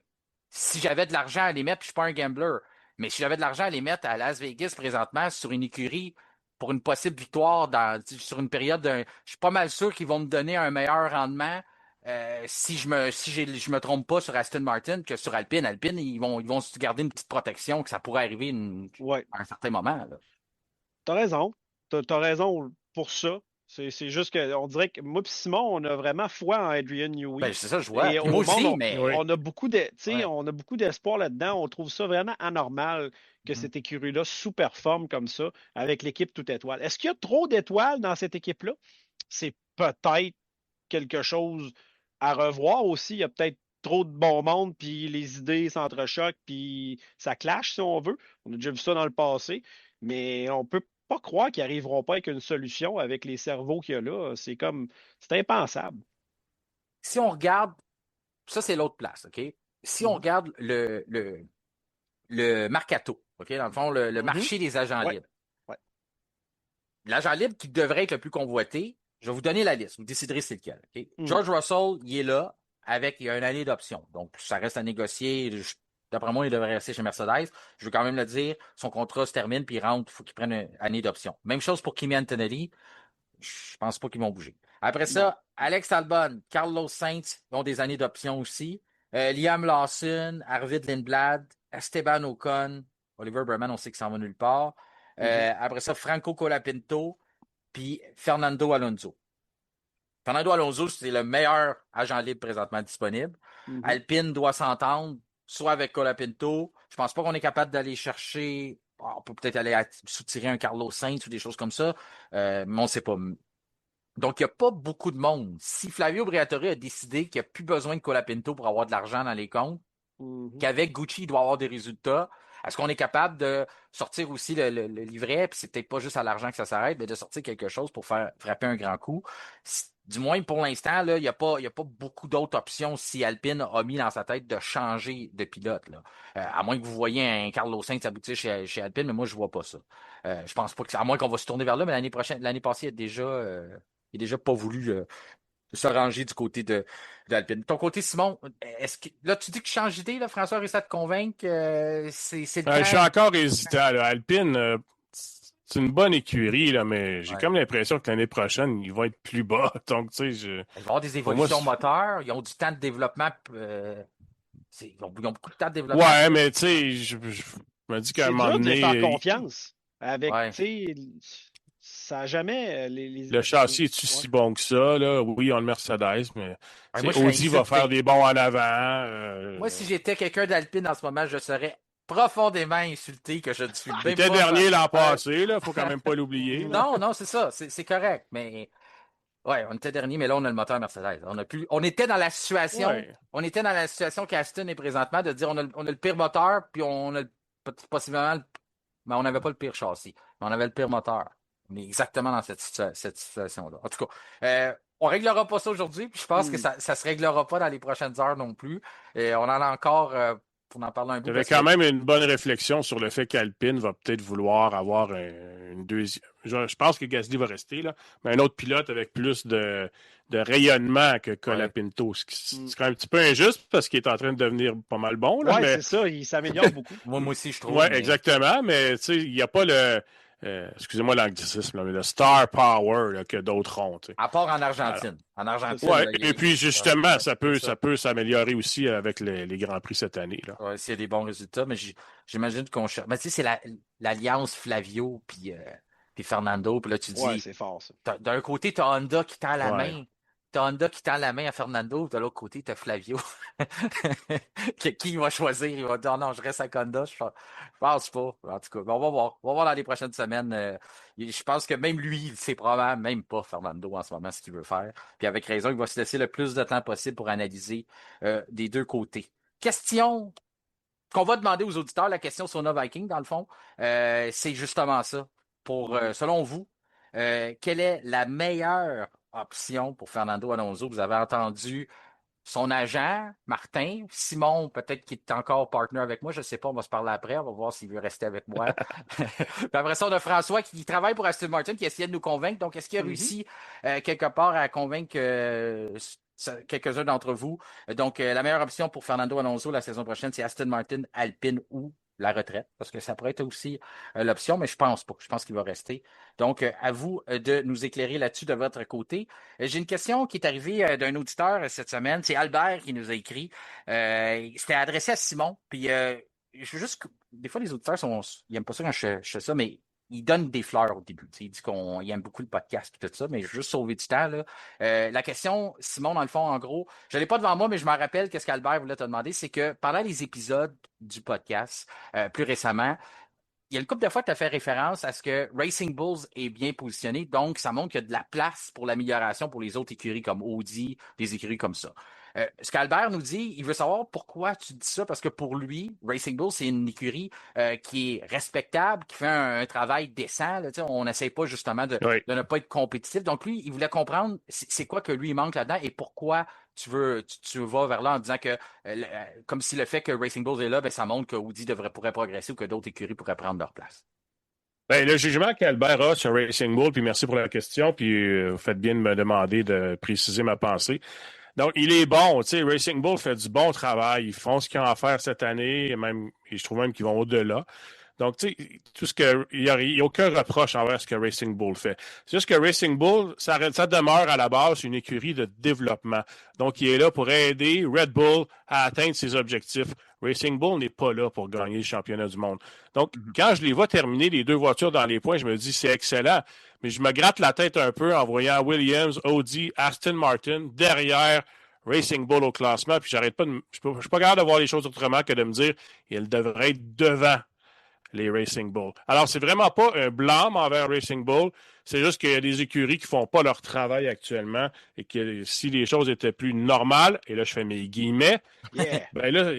si j'avais de l'argent à les mettre, puis je suis pas un gambler, mais si j'avais de l'argent à les mettre à Las Vegas présentement sur une écurie pour une possible victoire sur une période je suis pas mal sûr qu'ils vont me donner un meilleur rendement si je me trompe pas sur Aston Martin que sur Alpine. Alpine, ils vont se garder une petite protection que ça pourrait arriver à un certain moment. Là. T'as raison. T'as raison pour ça. C'est juste qu'on dirait que moi et Simon, on a vraiment foi en Adrian Newey. Ben, c'est ça, je vois. Et Moi aussi, mais. On a beaucoup on a beaucoup d'espoir là-dedans. On trouve ça vraiment anormal que cette écurie-là sous-performe comme ça avec l'équipe toute étoile. Est-ce qu'il y a trop d'étoiles dans cette équipe-là? C'est peut-être quelque chose à revoir aussi. Il y a peut-être trop de bon monde, puis les idées s'entrechoquent, puis ça clash, si on veut. On a déjà vu ça dans le passé, mais on peut pas croire qu'ils n'arriveront pas avec une solution avec les cerveaux qu'il y a là. C'est impensable. Si on regarde, ça c'est l'autre place, OK? Si on regarde le Mercato, OK? Dans le fond, le marché des agents libres. Ouais. L'agent libre qui devrait être le plus convoité, Je vais vous donner la liste. Vous déciderez c'est lequel. Okay? Mm. George Russell, il est là il y a une année d'option. Donc, ça reste à négocier. D'après moi, il devrait rester chez Mercedes. Je veux quand même le dire, son contrat se termine puis il rentre, il faut qu'il prenne une année d'option. Même chose pour Kimi Antonelli. Je pense pas qu'ils vont bouger. Après ça, Non. Alex Albon, Carlos Sainz ont des années d'option aussi. Liam Lawson, Arvid Lindblad, Esteban Ocon, Oliver Berman, on sait qu'il s'en va nulle part. Après ça, Franco Colapinto, puis Fernando Alonso. Fernando Alonso, c'est le meilleur agent libre présentement disponible. Alpine doit s'entendre, soit avec Colapinto. Je pense pas qu'on est capable d'aller chercher. On peut peut-être aller soutirer un Carlos Sainz ou des choses comme ça, mais on ne sait pas. Donc, il n'y a pas beaucoup de monde. Si Flavio Briatore a décidé qu'il n'y a plus besoin de Colapinto pour avoir de l'argent dans les comptes, qu'avec Gucci, il doit avoir des résultats, est-ce qu'on est capable de sortir aussi le livret, puis c'est peut-être pas juste à l'argent que ça s'arrête, mais de sortir quelque chose pour faire frapper un grand coup? Du moins, pour l'instant, il n'y a pas beaucoup d'autres options si Alpine a mis dans sa tête de changer de pilote. Là. À moins que vous voyez un Carlos Sainz aboutir chez Alpine, mais moi, je vois pas ça. Je pense pas que à moins qu'on va se tourner vers là, mais l'année passée, il n'a déjà pas voulu se ranger du côté d'Alpine. Ton côté, Simon, là, tu dis que tu changes d'idée, là, François a réussi à te convaincre, c'est le temps. Je suis encore hésitant. Là. Alpine, c'est une bonne écurie, là, mais j'ai comme l'impression que l'année prochaine, ils vont être plus bas. Donc, tu sais, Ils vont avoir des évolutions moteurs, ils ont du temps de développement. Ils ont beaucoup de temps de développement. Ouais, mais tu sais, je me dis qu'à un moment donné. C'est dur de les faire confiance. Avec, tu sais, ça n'a jamais. Le châssis est-tu si bon que ça? Là? Oui, on le Mercedes, mais Audi va faire des bons en avant. Moi, si j'étais quelqu'un d'Alpine en ce moment, je serais profondément insulté que je ne suis même pas. Il était dernier l'an passé, il ne faut quand même pas l'oublier. Non, c'est ça, c'est correct, mais ouais, on était dernier, mais là, on a le moteur Mercedes. On était dans la situation, on était dans la situation qu'Aston est présentement, de dire on a le pire moteur, puis on a possiblement, mais on n'avait pas le pire châssis, mais on avait le pire moteur. On est exactement dans cette situation-là. En tout cas, on réglera pas ça aujourd'hui, puis je pense que ça se réglera pas dans les prochaines heures non plus. Et on en a encore pour en parler un peu. Il y avait quand même une bonne réflexion sur le fait qu'Alpine va peut-être vouloir avoir une deuxième. Je pense que Gasly va rester, là, mais un autre pilote avec plus de rayonnement que Colapinto. C'est quand même un petit peu injuste parce qu'il est en train de devenir pas mal bon. Oui, mais... c'est ça, il s'améliore beaucoup. Moi aussi, je trouve. Oui, exactement, mais tu sais, il n'y a pas le. Excusez-moi l'anglicisme, mais le star power là, que d'autres ont. T'sais. À part en Argentine. En Argentine. Oui, et puis justement, ça peut s'améliorer aussi avec les Grands Prix cette année. Oui, s'il y a des bons résultats, mais j'imagine qu'on cherche. Mais tu sais, c'est l'alliance Flavio puis Fernando. Puis là, tu dis. Ouais, c'est fort, ça. D'un côté, tu as Honda qui tend la main. T'as Honda qui tend la main à Fernando, de l'autre côté, t'as Flavio. Qui va choisir? Il va dire non, je reste avec Honda. Je pense pas. En tout cas, on va voir. On va voir dans les prochaines semaines. Je pense que même lui, il sait probablement même pas Fernando en ce moment ce qu'il veut faire. Puis avec raison, il va se laisser le plus de temps possible pour analyser des deux côtés. Question qu'on va demander aux auditeurs, la question sur No Viking, dans le fond, c'est justement ça. Selon vous, quelle est la meilleure option pour Fernando Alonso? Vous avez entendu son agent, Martin, Simon, peut-être qu'il est encore partner avec moi, je ne sais pas, on va se parler après, on va voir s'il veut rester avec moi. Puis après ça, on a François qui travaille pour Aston Martin, qui essayait de nous convaincre. Donc, est-ce qu'il a réussi quelque part à convaincre quelques-uns d'entre vous? Donc, la meilleure option pour Fernando Alonso la saison prochaine, c'est Aston Martin, Alpine ou la retraite, parce que ça pourrait être aussi l'option, mais je pense pas. Je pense qu'il va rester. Donc, à vous de nous éclairer là-dessus de votre côté. J'ai une question qui est arrivée d'un auditeur cette semaine. C'est Albert qui nous a écrit. C'était adressé à Simon. Puis, je veux juste... Des fois, les auditeurs, ils n'aiment pas ça quand je fais ça, mais il donne des fleurs au début. Il dit qu'il aime beaucoup le podcast et tout ça, mais je veux juste sauver du temps. Là. La question, Simon, dans le fond, en gros, je ne l'ai pas devant moi, mais je me rappelle qu'est-ce qu'Albert voulait te demander, c'est que pendant les épisodes du podcast, plus récemment, il y a une couple de fois que tu as fait référence à ce que Racing Bulls est bien positionné, donc ça montre qu'il y a de la place pour l'amélioration pour les autres écuries comme Audi, des écuries comme ça. Ce qu'Albert nous dit, il veut savoir pourquoi tu dis ça, parce que pour lui, Racing Bull, c'est une écurie qui est respectable, qui fait un travail décent. Là, on n'essaie pas justement de ne pas être compétitif. Donc lui, il voulait comprendre c'est quoi que lui il manque là-dedans et pourquoi tu vas vers là en disant que comme si le fait que Racing Bulls est là, ben, ça montre que Audi pourrait progresser ou que d'autres écuries pourraient prendre leur place. Ben, le jugement qu'Albert a sur Racing Bull, puis merci pour la question, puis vous faites bien de me demander de préciser ma pensée. Donc, il est bon, tu sais, Racing Bull fait du bon travail. Ils font ce qu'ils ont à faire cette année, et je trouve même qu'ils vont au-delà. Donc, tu sais, il n'y a aucun reproche envers ce que Racing Bull fait. C'est juste que Racing Bull, ça demeure à la base une écurie de développement. Donc, il est là pour aider Red Bull à atteindre ses objectifs. Racing Bull n'est pas là pour gagner le championnat du monde. Donc, quand je les vois terminer les deux voitures dans les points, je me dis c'est excellent. Mais je me gratte la tête un peu en voyant Williams, Audi, Aston Martin derrière Racing Bull au classement. Puis j'arrête pas je suis pas capable de voir les choses autrement que de me dire il devrait être devant les Racing Bull. Alors, c'est vraiment pas un blâme envers Racing Bull. C'est juste qu'il y a des écuries qui font pas leur travail actuellement et que si les choses étaient plus normales, et là, je fais mes guillemets, ben là,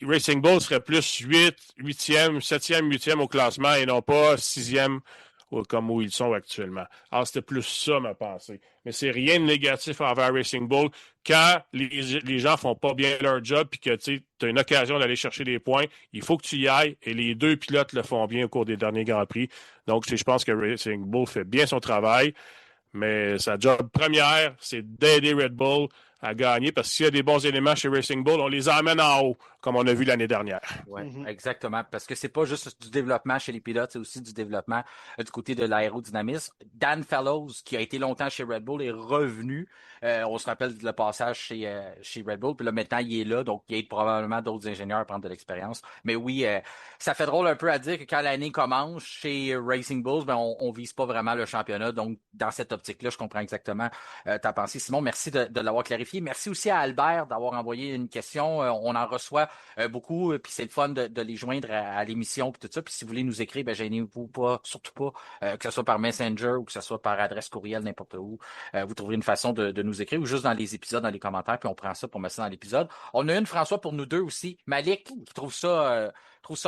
Racing Bull serait plus 8e, 7e, 8e au classement et non pas 6e comme où ils sont actuellement. Alors, c'était plus ça, ma pensée. Mais c'est rien de négatif envers Racing Bull. Quand les gens font pas bien leur job puis que tu as une occasion d'aller chercher des points, il faut que tu y ailles et les deux pilotes le font bien au cours des derniers Grands Prix. Donc, je pense que Racing Bull fait bien son travail, mais sa job première, c'est d'aider Red Bull à gagner parce que s'il y a des bons éléments chez Racing Bull, on les emmène en haut, comme on a vu l'année dernière. Oui, exactement. Parce que c'est pas juste du développement chez les pilotes, c'est aussi du développement du côté de l'aérodynamisme. Dan Fellows, qui a été longtemps chez Red Bull, est revenu. On se rappelle le passage chez Red Bull. Puis là, maintenant, il est là. Donc, il aide probablement d'autres ingénieurs à prendre de l'expérience. Mais oui, ça fait drôle un peu à dire que quand l'année commence chez Racing Bulls, ben, on vise pas vraiment le championnat. Donc, dans cette optique-là, je comprends exactement ta pensée. Simon, merci de l'avoir clarifié. Merci aussi à Albert d'avoir envoyé une question. On en reçoit beaucoup, puis c'est le fun de les joindre à l'émission puis tout ça. Puis si vous voulez nous écrire, ben gênez-vous pas, surtout pas, que ce soit par Messenger ou que ce soit par adresse courriel, n'importe où. Vous trouverez une façon de nous écrire ou juste dans les épisodes, dans les commentaires, puis on prend ça pour mettre ça dans l'épisode. On a une, François, pour nous deux aussi. Malik, qui trouve ça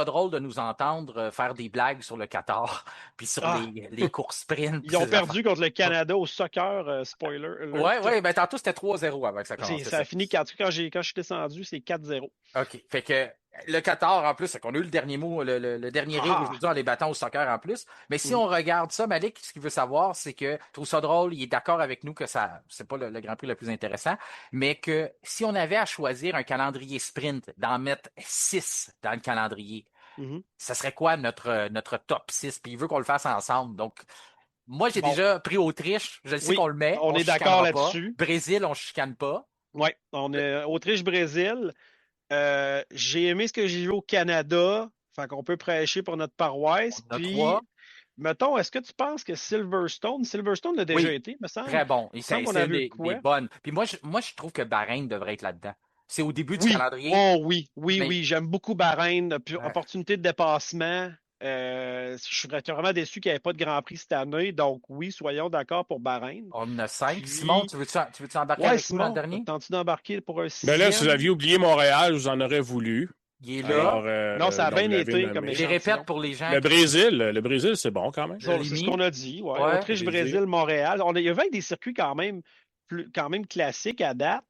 drôle de nous entendre faire des blagues sur le Qatar, puis sur les courses sprint. Ils ont perdu contre le Canada au soccer, spoiler. Oui, ben tantôt c'était 3-0 avant que ça commence. Ça a fini quand je suis descendu, c'est 4-0. OK. Fait que le Qatar, en plus, c'est qu'on a eu le dernier mot, le dernier rire aujourd'hui en les battant au soccer en plus. Mais si on regarde ça, Malik, ce qu'il veut savoir, c'est que, je trouve ça drôle, il est d'accord avec nous que ça, c'est pas le Grand Prix le plus intéressant, mais que si on avait à choisir un calendrier sprint, d'en mettre 6 dans le calendrier, ça serait quoi notre top 6? Puis il veut qu'on le fasse ensemble. Donc, moi, j'ai déjà pris Autriche. Je sais qu'on le met. On est d'accord là-dessus. Brésil, on ne chicane pas. Oui, on est Autriche-Brésil. J'ai aimé ce que j'ai vu au Canada. Fait qu'on peut prêcher pour notre paroisse. Puis, mettons, est-ce que tu penses que Silverstone l'a déjà été, me semble? Très bon. C'est des bonnes. Puis moi, je trouve que Bahreïn devrait être là-dedans. C'est au début du calendrier. Oh oui. J'aime beaucoup Bahreïn. Puis, opportunité de dépassement. Je serais vraiment déçu qu'il n'y ait pas de Grand Prix cette année. Donc, oui, soyons d'accord pour Bahreïn. On en a 5. Puis... Simon, tu veux-tu embarquer avec nous dans le dernier? Tentes-tu d'embarquer pour un 6e? Ben là, si vous aviez oublié Montréal, je vous en aurais voulu. Il est là. Alors, non, ça a bien été. Comme je répète pour les gens. Le Brésil, c'est bon quand même. C'est ce qu'on a dit. Ouais. Autriche, Brésil, Montréal. Il y avait des circuits quand même classiques à date.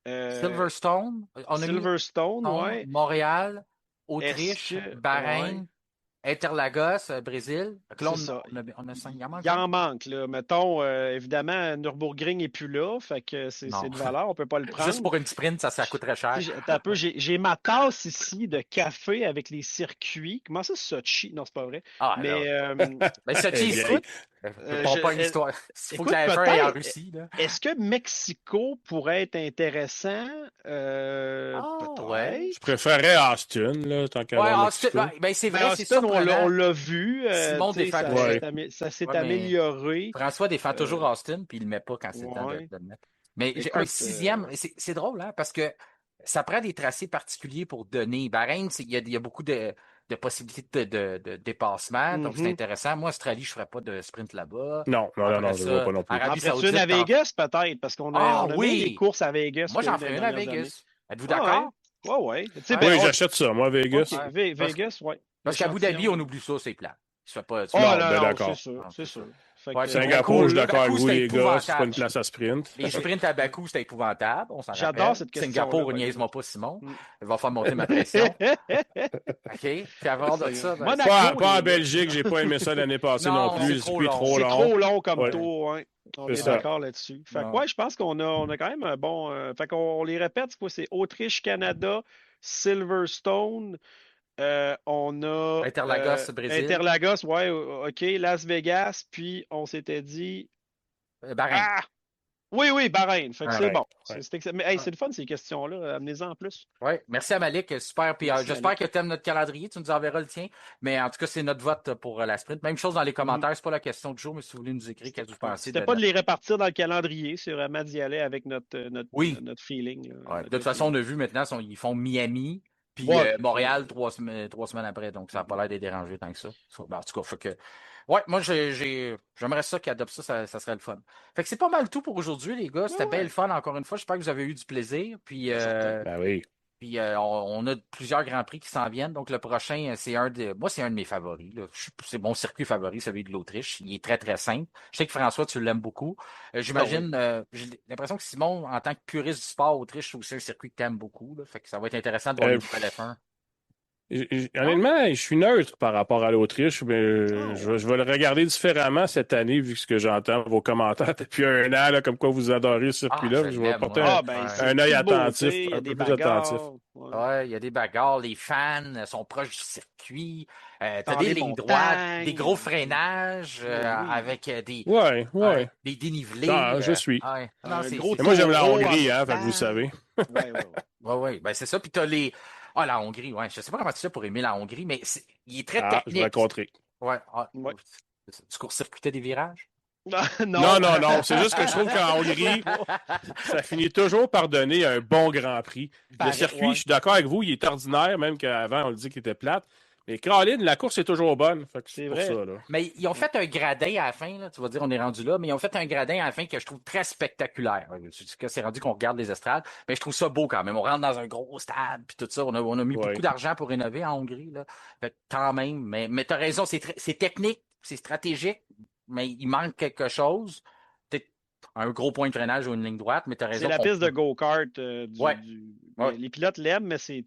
Silverstone. Silverstone, oui. Montréal, Autriche, Bahreïn. Interlagos, Brésil. Là, on a 5 gamins. Il en manque, là. Mettons, évidemment, Nürburgring n'est plus là. Fait que c'est de valeur, on ne peut pas le prendre. Juste pour une sprint, ça coûte très cher. J'ai ma tasse ici de café avec les circuits. Comment ça, Sochi? Non, c'est pas vrai. Mais Sochi, écoute. Pas une histoire. Il faut que la F1 aille en Russie. Est-ce que Mexico pourrait être intéressant? Ouais. Je préférais Austin, là, tant qu'à Austin, c'est vrai, Austin, c'est ça. On l'a vu. Simon défend. Ça s'est amélioré. François défend toujours Austin, puis il ne le met pas quand c'est le temps de le mettre. Mais un 6e, c'est drôle, hein, parce que ça prend des tracés particuliers pour donner. Bahreïn, il y a beaucoup de possibilités de dépassement, donc c'est intéressant. Moi, Australie, je ne ferais pas de sprint là-bas. Non, je ne vois pas non plus. Arabie Saoudite, à Vegas, peut-être, parce qu'on a mis des courses à Vegas. Moi, j'en ferais une à Vegas. Êtes-vous d'accord? Oui, j'achète ça, moi, Vegas. Vegas, oui. Parce qu'à Abu Dhabi, on oublie ça, c'est plat. d'accord. C'est sûr. Fait Ouais, que, Singapour, je suis d'accord avec Bakou, vous, c'était les gars, c'est pas épouvantable. une place à sprint. Les sprints à Bakou, c'était épouvantable, on s'en J'adore rappelle. cette question-là, Singapour, by the niaise-moi way. pas, Simon. Mm. Il va faire monter ma pression. OK? Puis avant de ça, ben, Monaco, Pas les en Belgique, j'ai pas aimé ça l'année passée non Non, plus. c'est Le trop circuit long. trop c'est long. trop long comme Ouais. tour, ouais. On C'est est ça. d'accord là-dessus. Fait que, Non. ouais, je pense qu'on a quand même un bon. Fait qu'on les répète, c'est quoi? C'est Autriche, Canada, Silverstone. On a Interlagos, Brésil. Interlagos, ouais, OK, Las Vegas, puis on s'était dit. Bahreïn. Ah! Oui, Bahreïn. Fait que c'est Bahreïn, bon. ouais. Mais hey, c'est le fun, ces questions-là. Amenez-en en plus. Oui, merci à Malik, super. Puis Merci, j'espère Malik. que tu aimes notre calendrier, tu nous enverras le tien. Mais en tout cas, c'est notre vote pour la sprint. Même chose dans les commentaires, c'est pas la question du jour, mais si vous voulez nous écrire, qu'est-ce que vous pensez C'était pas de les répartir dans le calendrier, c'est vraiment d'y aller avec Oui. notre feeling. Là, Ouais. De toute façon, on a vu maintenant, ils font Miami, puis Ouais, Montréal 3 semaines après, donc ça n'a pas l'air de les déranger tant que ça. Ben, en tout cas, fait que. Ouais, moi j'aimerais ça qu'ils adoptent ça, ça serait le fun. Fait que c'est pas mal tout pour aujourd'hui, les gars. C'était bien le fun encore une fois. J'espère que vous avez eu du plaisir. Puis Ben oui. Puis on a plusieurs grands prix qui s'en viennent. Donc le prochain, c'est un de mes favoris, là. C'est mon circuit favori, celui de l'Autriche. Il est très, très simple. Je sais que François, tu l'aimes beaucoup. J'imagine, j'ai l'impression que Simon, en tant que puriste du sport Autriche, c'est aussi un circuit que tu aimes beaucoup, là. Fait que ça va être intéressant de voir les nouvelles F1. Honnêtement, je suis neutre par rapport à l'Autriche, mais je vais le regarder différemment cette année, vu ce que j'entends vos commentaires depuis un an, là, comme quoi vous adorez ce circuit-là. Je vais porter un œil attentif, un peu plus attentif. Ouais, il y a des bagarres, les fans sont proches du circuit, t'as des lignes droites, des gros freinages avec des dénivelés. Ah, je suis. Moi, j'aime la Hongrie, fait que vous le savez. Oui, ben c'est ça. Puis t'as les... Ah, la Hongrie, ouais. Je sais pas comment tu fais pour aimer la Hongrie, mais il est très technique. Je vais le contrer. Ouais. Tu court-circuitais des virages? Non. C'est juste que je trouve qu'en Hongrie, ça finit toujours par donner un bon Grand Prix. Le circuit, je suis d'accord avec vous, il est ordinaire, même qu'avant, on le dit qu'il était plate. Mais Caroline, la course est toujours bonne. Fait que c'est pour ça. Là. Mais ils ont fait un gradin à la fin, là, tu vas dire on est rendu là, mais ils ont fait un gradin à la fin que je trouve très spectaculaire. C'est rendu qu'on regarde les estrades, mais je trouve ça beau quand même. On rentre dans un gros stade, puis tout ça. On a mis beaucoup d'argent pour rénover en Hongrie. Là. Fait quand même, mais tu as raison, c'est technique, c'est stratégique, mais il manque quelque chose. Peut-être un gros point de freinage ou une ligne droite, mais tu as raison. C'est la piste de go-kart. Les pilotes l'aiment, mais c'est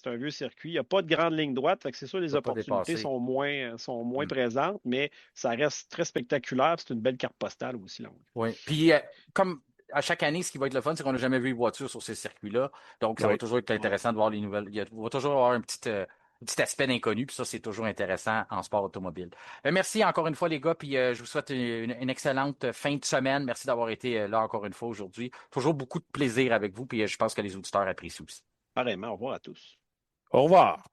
un vieux circuit. Il n'y a pas de grande ligne droite, fait que c'est sûr les opportunités sont moins présentes, mais ça reste très spectaculaire. C'est une belle carte postale aussi. Oui. Puis comme à chaque année, ce qui va être le fun, c'est qu'on n'a jamais vu de voiture sur ces circuits-là. Donc, ça va toujours être intéressant de voir les nouvelles. Il va toujours avoir un petit aspect d'inconnu, puis ça, c'est toujours intéressant en sport automobile. Merci encore une fois, les gars, puis je vous souhaite une excellente fin de semaine. Merci d'avoir été là encore une fois aujourd'hui. Toujours beaucoup de plaisir avec vous, puis je pense que les auditeurs apprécient aussi. Pareillement, au revoir à tous. Au revoir.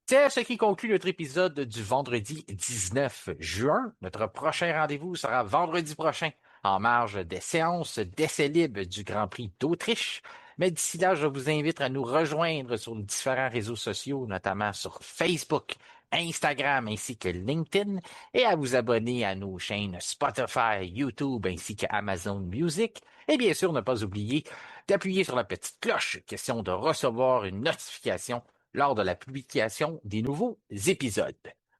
C'est ce qui conclut notre épisode du vendredi 19 juin. Notre prochain rendez-vous sera vendredi prochain, en marge des séances d'essais libres du Grand Prix d'Autriche. Mais d'ici là, je vous invite à nous rejoindre sur les différents réseaux sociaux, notamment sur Facebook, Instagram ainsi que LinkedIn, et à vous abonner à nos chaînes Spotify, YouTube ainsi que Amazon Music. Et bien sûr, ne pas oublier d'appuyer sur la petite cloche, question de recevoir une notification lors de la publication des nouveaux épisodes.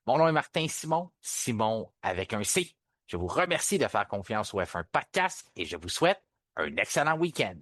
Mon nom est Martin Simon avec un C. Je vous remercie de faire confiance au F1 Podcast et je vous souhaite un excellent week-end.